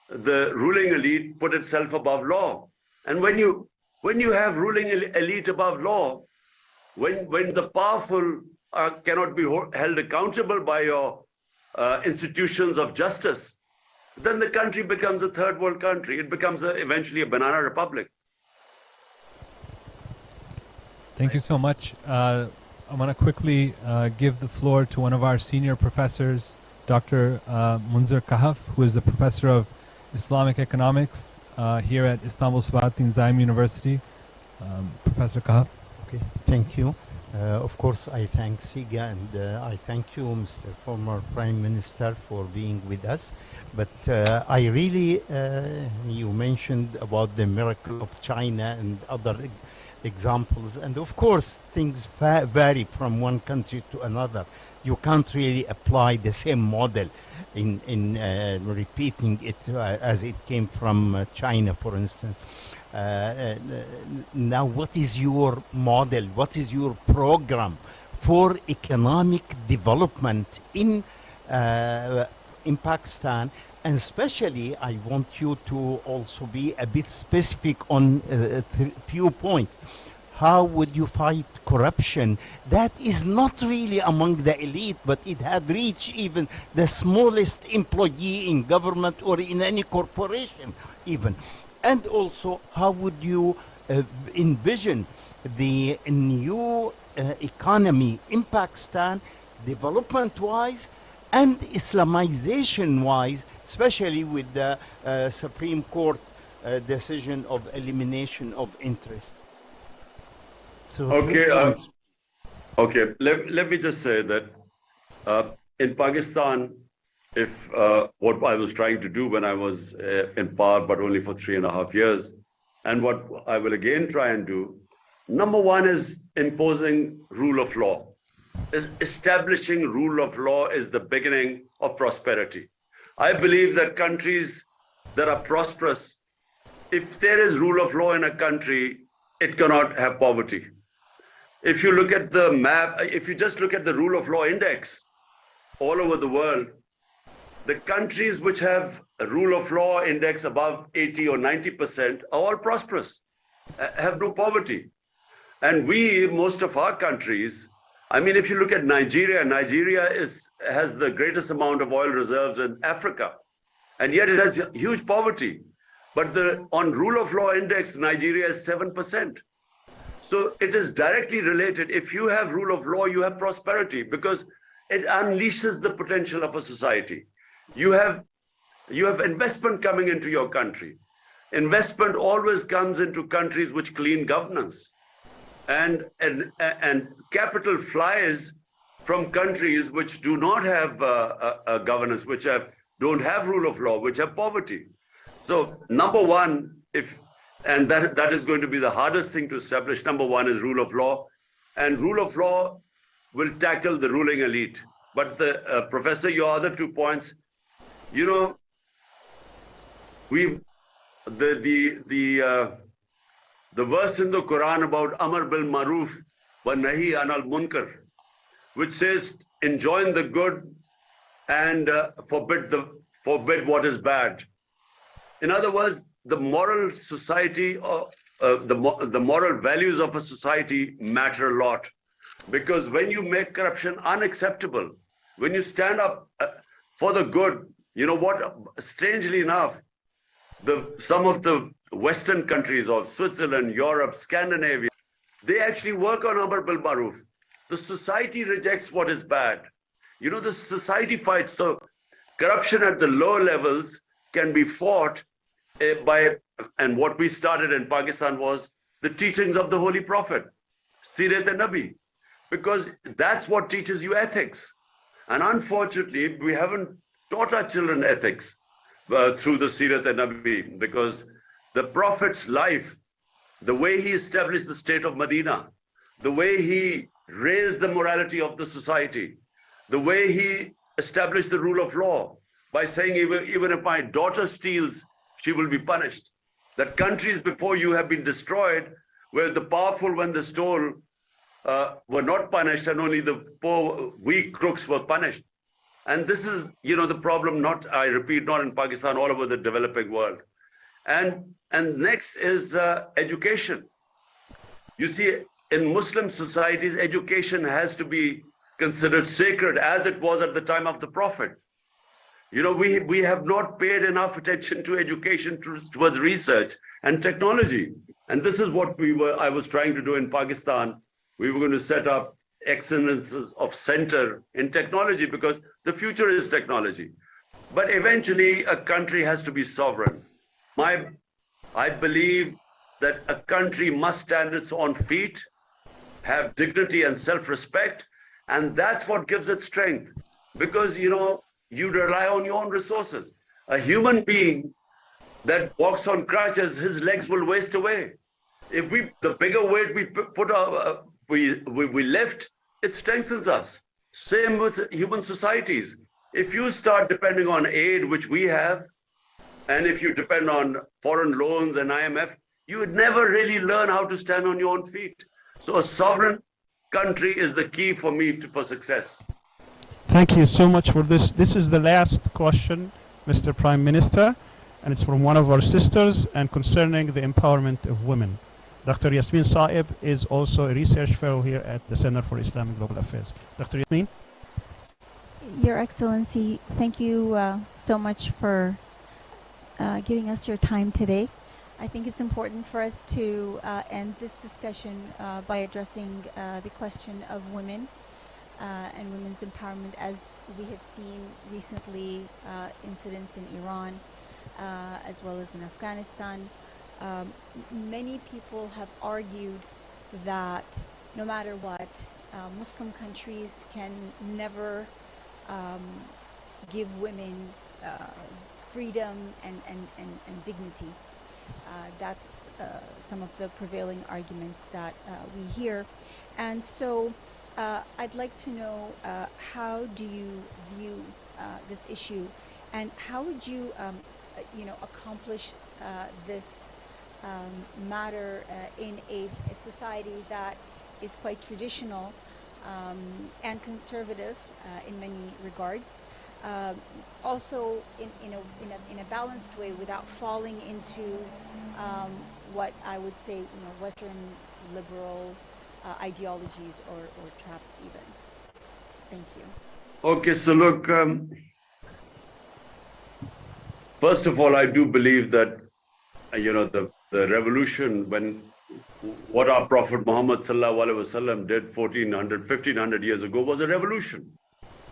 the ruling elite put itself above law. And when you have ruling elite above law, when the powerful cannot be held accountable by your institutions of justice, then the country becomes a third world country. It becomes eventually a banana republic. Thank you so much. I want to quickly give the floor to one of our senior professors, Dr. Munzer Kahaf, who is a professor of Islamic economics here at Istanbul Sabahattin Zaim University. Professor Kahaf. Okay, thank you. Of course, I thank SIGA and I thank you, Mr. Former Prime Minister, for being with us. But I really, you mentioned about the miracle of China and other examples, and of course things vary from one country to another. You can't really apply the same model in repeating it as it came from China, for instance. Now, what is your model? What is your program for economic development in Pakistan? And especially, I want you to also be a bit specific on a few points. How would you fight corruption that is not really among the elite, but it had reached even the smallest employee in government or in any corporation even? And also, how would you envision the new economy in Pakistan, development-wise and Islamization-wise, especially with the Supreme Court decision of elimination of interest? So okay. Let me just say that in Pakistan, if what I was trying to do when I was in power, but only for 3.5 years, and what I will again try and do, number one is imposing rule of law. Establishing rule of law is the beginning of prosperity. I believe that countries that are prosperous, if there is rule of law in a country, it cannot have poverty. If you look at the map, if you just look at the rule of law index all over the world, the countries which have a rule of law index above 80 or 90% are all prosperous, have no poverty. And most of our countries, I mean, if you look at Nigeria, Nigeria has the greatest amount of oil reserves in Africa, and yet it has huge poverty. But on rule of law index, Nigeria is 7%. So it is directly related. If you have rule of law, you have prosperity, because it unleashes the potential of a society. You have investment coming into your country. Investment always comes into countries which clean governance. And capital flies from countries which do not have a governance, which don't have rule of law, which have poverty. So number one, and that is going to be the hardest thing to establish. Number one is rule of law, and rule of law will tackle the ruling elite. But Professor, your other 2 points, you know, the verse in the Quran about Amar bil Maruf wa Nahi anil Munkar, which says enjoin the good and forbid what is bad. In other words, the moral society, the moral values of a society matter a lot, because when you make corruption unacceptable, when you stand up for the good, you know what? Strangely enough, some of the Western countries of Switzerland, Europe, Scandinavia, they actually work on Amar bil Maruf. The society rejects what is bad. You know, the society fights. So corruption at the lower levels can be fought and what we started in Pakistan was the teachings of the Holy Prophet, Sirat-e-Nabi, because that's what teaches you ethics. And unfortunately, we haven't taught our children ethics through the Sirat-e-Nabi, because the Prophet's life, the way he established the state of Medina, the way he raised the morality of the society, the way he established the rule of law by saying even if my daughter steals, she will be punished. That countries before you have been destroyed, where the powerful, when they stole, were not punished, and only the poor, weak crooks were punished. And this is, the problem, not, I repeat, not in Pakistan, all over the developing world. And next is education. You see, in Muslim societies, education has to be considered sacred, as it was at the time of the Prophet. We have not paid enough attention to education towards research and technology. And this is what I was trying to do in Pakistan. We were going to set up excellences of center in technology, because the future is technology. But eventually a country has to be sovereign. I believe that a country must stand its own feet, have dignity and self-respect, and that's what gives it strength. Because, you rely on your own resources. A human being that walks on crutches, his legs will waste away. If the bigger weight we lift, it strengthens us. Same with human societies. If you start depending on aid, which we have, and if you depend on foreign loans and IMF, you would never really learn how to stand on your own feet. So a sovereign country is the key for me for success. Thank you so much for this. This is the last question, Mr. Prime Minister, and it's from one of our sisters and concerning the empowerment of women. Dr. Yasmin Saib is also a research fellow here at the Center for Islamic Global Affairs. Dr. Yasmin? Your Excellency, thank you so much for giving us your time today. I think it's important for us to end this discussion by addressing the question of women and women's empowerment. As we have seen recently, incidents in Iran as well as in Afghanistan. Many people have argued that no matter what, Muslim countries can never give women freedom and dignity. That's some of the prevailing arguments that we hear. And so I'd like to know how do you view this issue, and how would you accomplish this matter in a society that is quite traditional and conservative in many regards, also in a balanced way, without falling into what I would say Western liberal ideologies or traps even. Thank you. Okay, so look, first of all, I do believe that the revolution, what our Prophet Muhammad sallallahu alaihi wasallam did 1500 years ago, was a revolution,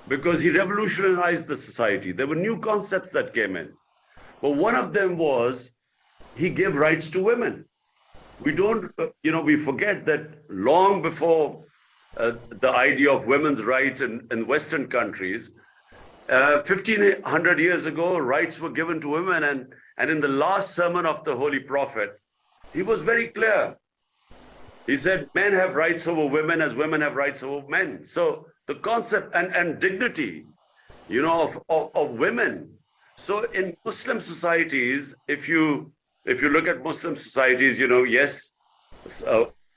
because he revolutionized the society. There were new concepts that came in, but one of them was he gave rights to women. We don't, we forget that long before the idea of women's rights in Western countries, 1500 years ago, rights were given to women, and in the last sermon of the Holy Prophet, he was very clear. He said, men have rights over women as women have rights over men. So the concept and dignity, of women. So in Muslim societies, if you look at Muslim societies, yes,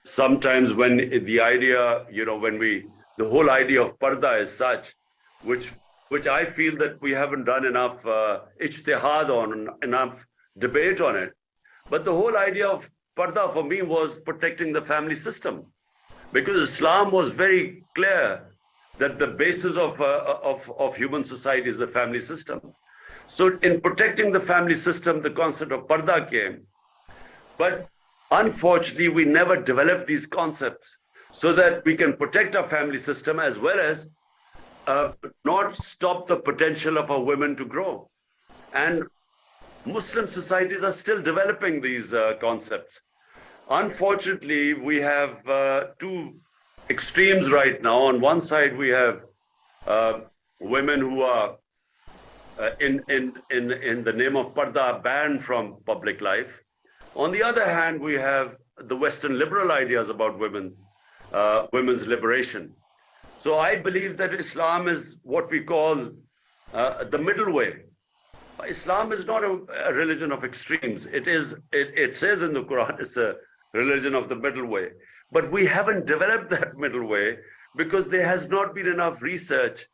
sometimes when the idea, the whole idea of parda is such, which I feel that we haven't done enough ijtihad on, enough debate on it. But the whole idea of parda for me was protecting the family system, because Islam was very clear that the basis of human society is the family system. So in protecting the family system, the concept of parda came. But unfortunately, we never developed these concepts so that we can protect our family system as well as not stop the potential of our women to grow. And Muslim societies are still developing these concepts. Unfortunately, we have two extremes right now. On one side, we have women who are in the name of parda banned from public life. On the other hand, we have the Western liberal ideas about women's liberation. So I believe that Islam is what we call the middle way. Islam is not a religion of extremes. It says in the Quran it's a religion of the middle way. But we haven't developed that middle way because there has not been enough research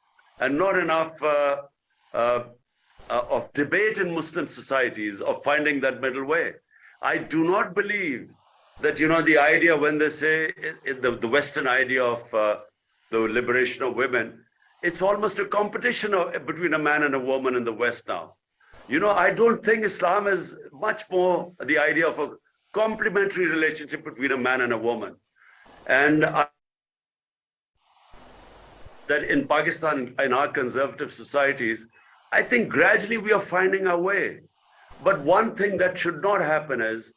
and not enough of debate in Muslim societies of finding that middle way. I do not believe that, the idea when they say the Western idea of the liberation of women, it's almost a competition between a man and a woman in the West now. I don't think Islam is much more the idea of a complementary relationship between a man and a woman. And that in Pakistan, in our conservative societies, I think gradually we are finding our way. But one thing that should not happen is,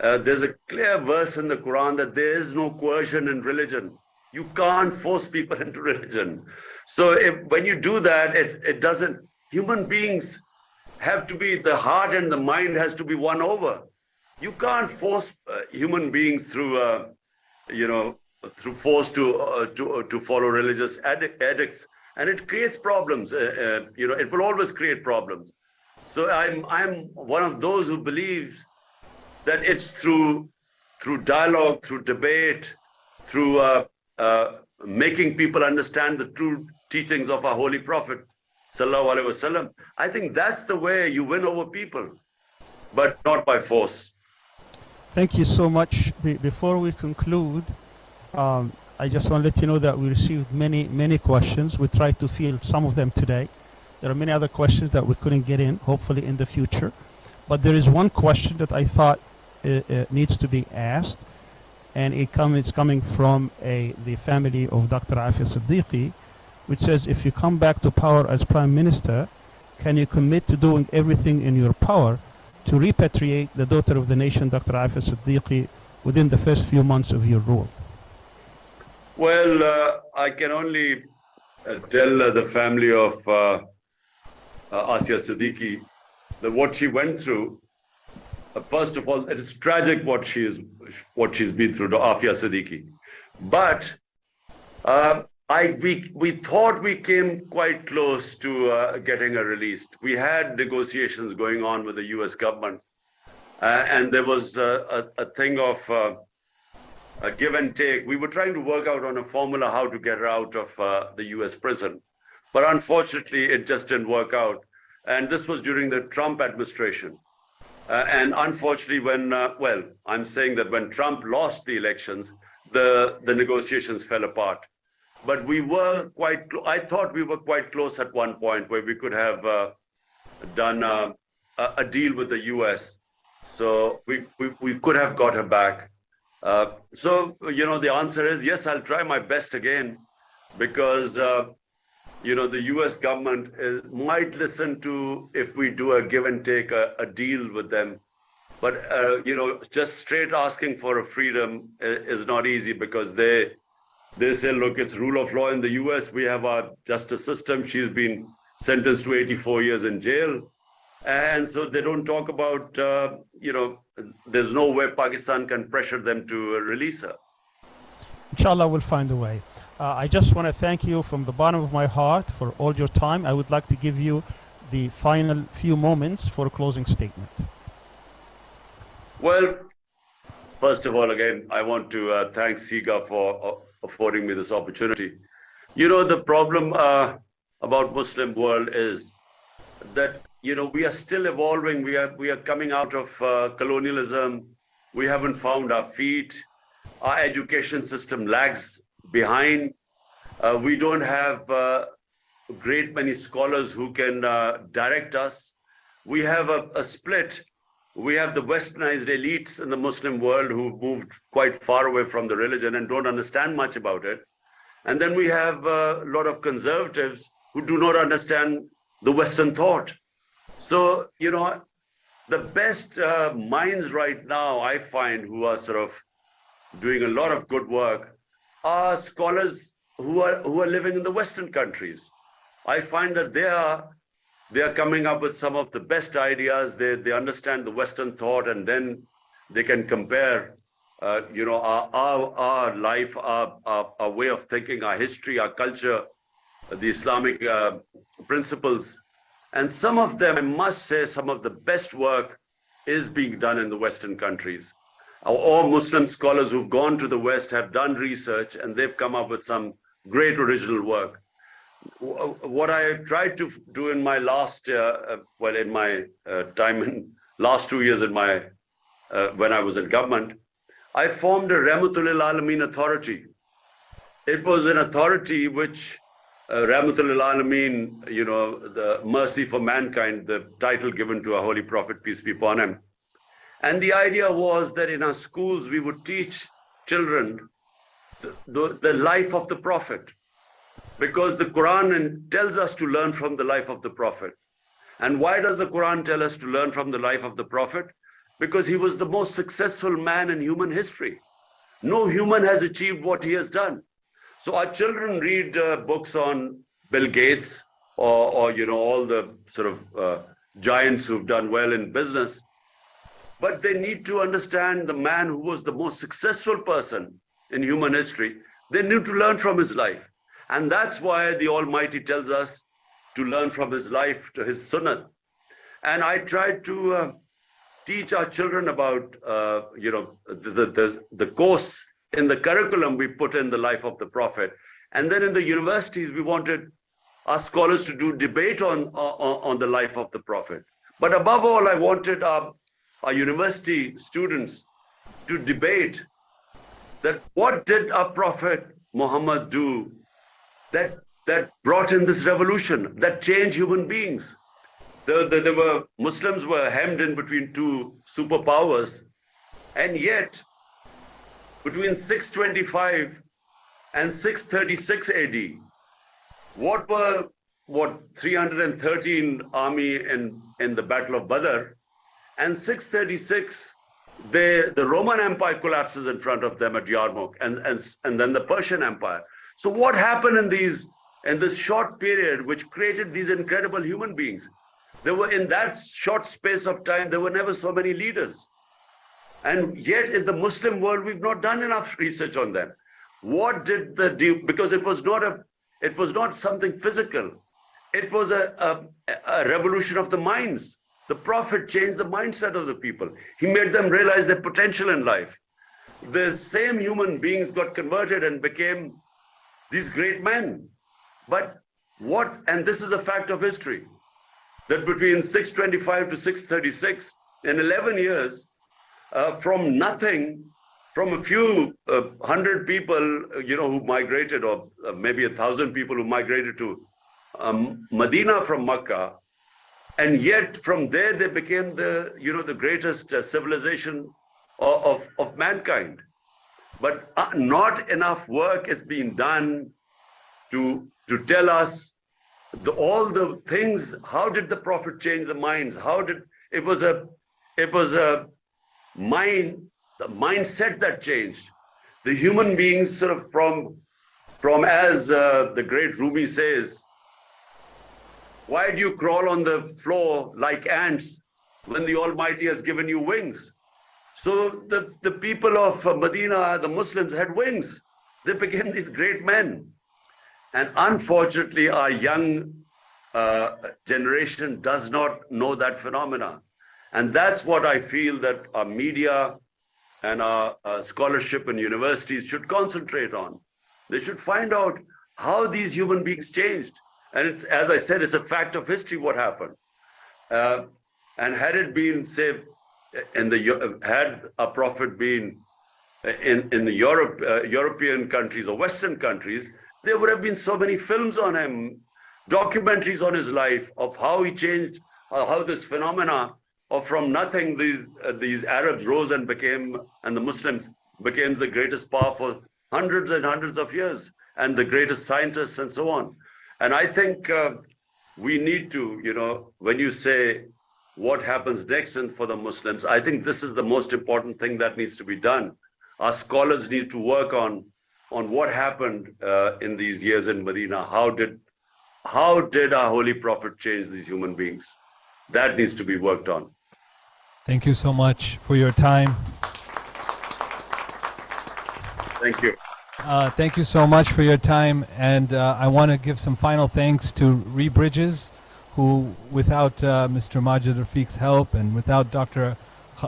there's a clear verse in the Quran that there is no coercion in religion. You can't force people into religion. So when you do that, it doesn't, human beings have to be, the heart and the mind has to be won over. You can't force human beings through, through force to follow religious edicts, and it creates problems. It will always create problems. So I'm one of those who believes that it's through dialogue, through debate, through making people understand the true teachings of our Holy Prophet, Sallallahu Alaihi Wasallam. I think that's the way you win over people, but not by force. Thank you so much. Before we conclude, I just want to let you know that we received many questions. We tried to field some of them today. There are many other questions that we couldn't get in, hopefully in the future. But there is one question that I thought needs to be asked, and it's coming from the family of Dr. Afia Siddiqui, which says, if you come back to power as Prime Minister, can you commit to doing everything in your power to repatriate the daughter of the nation, Dr. Afia Siddiqui, within the first few months of your rule? Well, I can only tell the family of Afia Siddiqui that what she went through, first of all, it is tragic what she's been through to Afia Siddiqui. But we thought we came quite close to getting her released. We had negotiations going on with the US government, and there was a thing of a give and take. We were trying to work out on a formula how to get her out of the US prison. But unfortunately, it just didn't work out. And this was during the Trump administration. And unfortunately, I'm saying that when Trump lost the elections, the negotiations fell apart. But we were I thought we were quite close at one point where we could have done a deal with the US. So we could have got her back. So, the answer is yes, I'll try my best again, because, the US government might listen to if we do a give and take, a deal with them. But, just straight asking for a freedom is not easy, because they say, look, it's rule of law in the US. We have our justice system. She's been sentenced to 84 years in jail. And so they don't talk about, there's no way Pakistan can pressure them to release her. Inshallah, we'll find a way. I just want to thank you from the bottom of my heart for all your time. I would like to give you the final few moments for a closing statement. Well, first of all, again, I want to thank SIGA for affording me this opportunity. The problem about Muslim world is that, we are still evolving. We are coming out of colonialism. We haven't found our feet. Our education system lags behind. We don't have a great many scholars who can direct us. We have a split. We have the westernized elites in the Muslim world who moved quite far away from the religion and don't understand much about it. And then we have a lot of conservatives who do not understand the Western thought. So, the best minds right now, I find, who are sort of doing a lot of good work, are scholars who are living in the Western countries. I find that they are coming up with some of the best ideas. They understand the Western thought, and then they can compare, our life, our way of thinking, our history, our culture, the Islamic principles. And some of them, I must say, some of the best work is being done in the Western countries. All Muslim scholars who've gone to the West have done research, and they've come up with some great original work. what I tried to do in my last, in my time in last 2 years in my, when I was in government, I formed a Rahmatul Alameen authority. It was an authority which Rahmatul Alameen, you know, the mercy for mankind, the title given to our Holy Prophet, peace be upon him. And the idea was that in our schools we would teach children the life of the Prophet. Because the Quran tells us to learn from the life of the Prophet. And why does the Quran tell us to learn from the life of the Prophet? Because he was the most successful man in human history. No human has achieved what he has done. So our children read books on Bill Gates or you know, all the sort of giants who've done well in business. But they need to understand the man who was the most successful person in human history. They need to learn from his life. And that's why the Almighty tells us to learn from his life, to his sunnah. And I tried to teach our children about, you know, the course in the curriculum we put in the life of the Prophet. And then in the universities, we wanted our scholars to do debate on the life of the Prophet. But above all, I wanted our university students to debate that what did our Prophet Muhammad do that brought in this revolution, that changed human beings. Muslims were hemmed in between two superpowers, and yet between 625 and 636 AD, what were 313 army in the Battle of Badr, and 636 the Roman Empire collapses in front of them at Yarmouk, and then the Persian Empire. So what happened in this short period which created these incredible human beings? There were, in that short space of time, there were never so many leaders. And yet in the Muslim world, we've not done enough research on them. What did because it was not something physical. It was a revolution of the minds. The Prophet changed the mindset of the people. He made them realize their potential in life. The same human beings got converted and became these great men. But and this is a fact of history, that between 625 to 636, in 11 years, from nothing, from a few 100 people, you know, who migrated, or maybe 1,000 people who migrated to Medina from Makkah, and yet from there they became the greatest civilization of mankind. But not enough work is being done to tell us all the things. How did the Prophet change the minds? It was a mindset that changed. The human beings sort of from as the great Rumi says, why do you crawl on the floor like ants when the Almighty has given you wings? So the people of Medina, the Muslims, had wings. They became these great men. And unfortunately, our young generation does not know that phenomena. And that's what I feel that our media and our scholarship and universities should concentrate on. They should find out how these human beings changed. And it's, as I said, it's a fact of history what happened. And had it been, say, had a Prophet been in the European countries or Western countries, there would have been so many films on him, documentaries on his life, of how he changed, how this phenomena of from nothing these Arabs rose and the Muslims became the greatest power for hundreds and hundreds of years, and the greatest scientists and so on. And I think we need to, when you say what happens next and for the Muslims, I think this is the most important thing that needs to be done. Our scholars need to work on what happened in these years in Medina. How did our Holy Prophet change these human beings? That needs to be worked on. Thank you so much for your time. Thank you. Thank you so much for your time, and I want to give some final thanks to Rebridges, who, without Mr. Majid Rafiq's help and without Dr.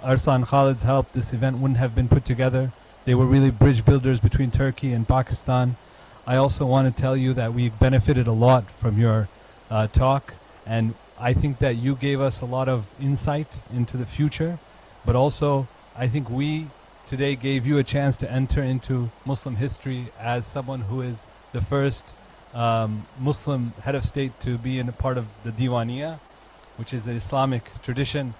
Arslan Khalid's help, this event wouldn't have been put together. They were really bridge builders between Turkey and Pakistan. I also want to tell you that we benefited a lot from your talk, and I think that you gave us a lot of insight into the future, but also I think we today gave you a chance to enter into Muslim history as someone who is the first Muslim head of state to be in a part of the Diwaniyah, which is an Islamic tradition,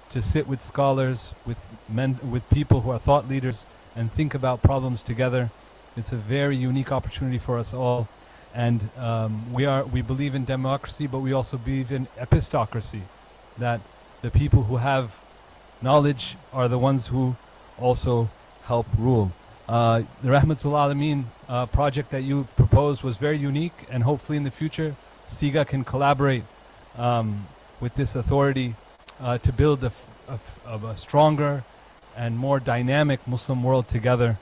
to sit with scholars, with people who are thought leaders, and think about problems together. It's a very unique opportunity for us all, and we believe in democracy, but we also believe in epistocracy, that the people who have knowledge are the ones who also help rule. The Rahmatul Alameen project that you proposed was very unique, and hopefully in the future SIGA can collaborate with this authority to build a stronger and more dynamic Muslim world together.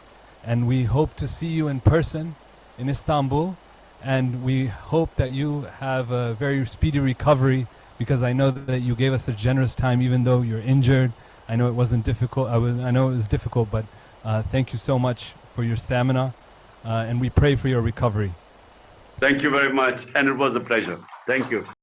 And we hope to see you in person in Istanbul, and we hope that you have a very speedy recovery, because I know that you gave us a generous time even though you're injured. I know it wasn't difficult. I know it was difficult, but thank you so much for your stamina, and we pray for your recovery. Thank you very much, and it was a pleasure. Thank you.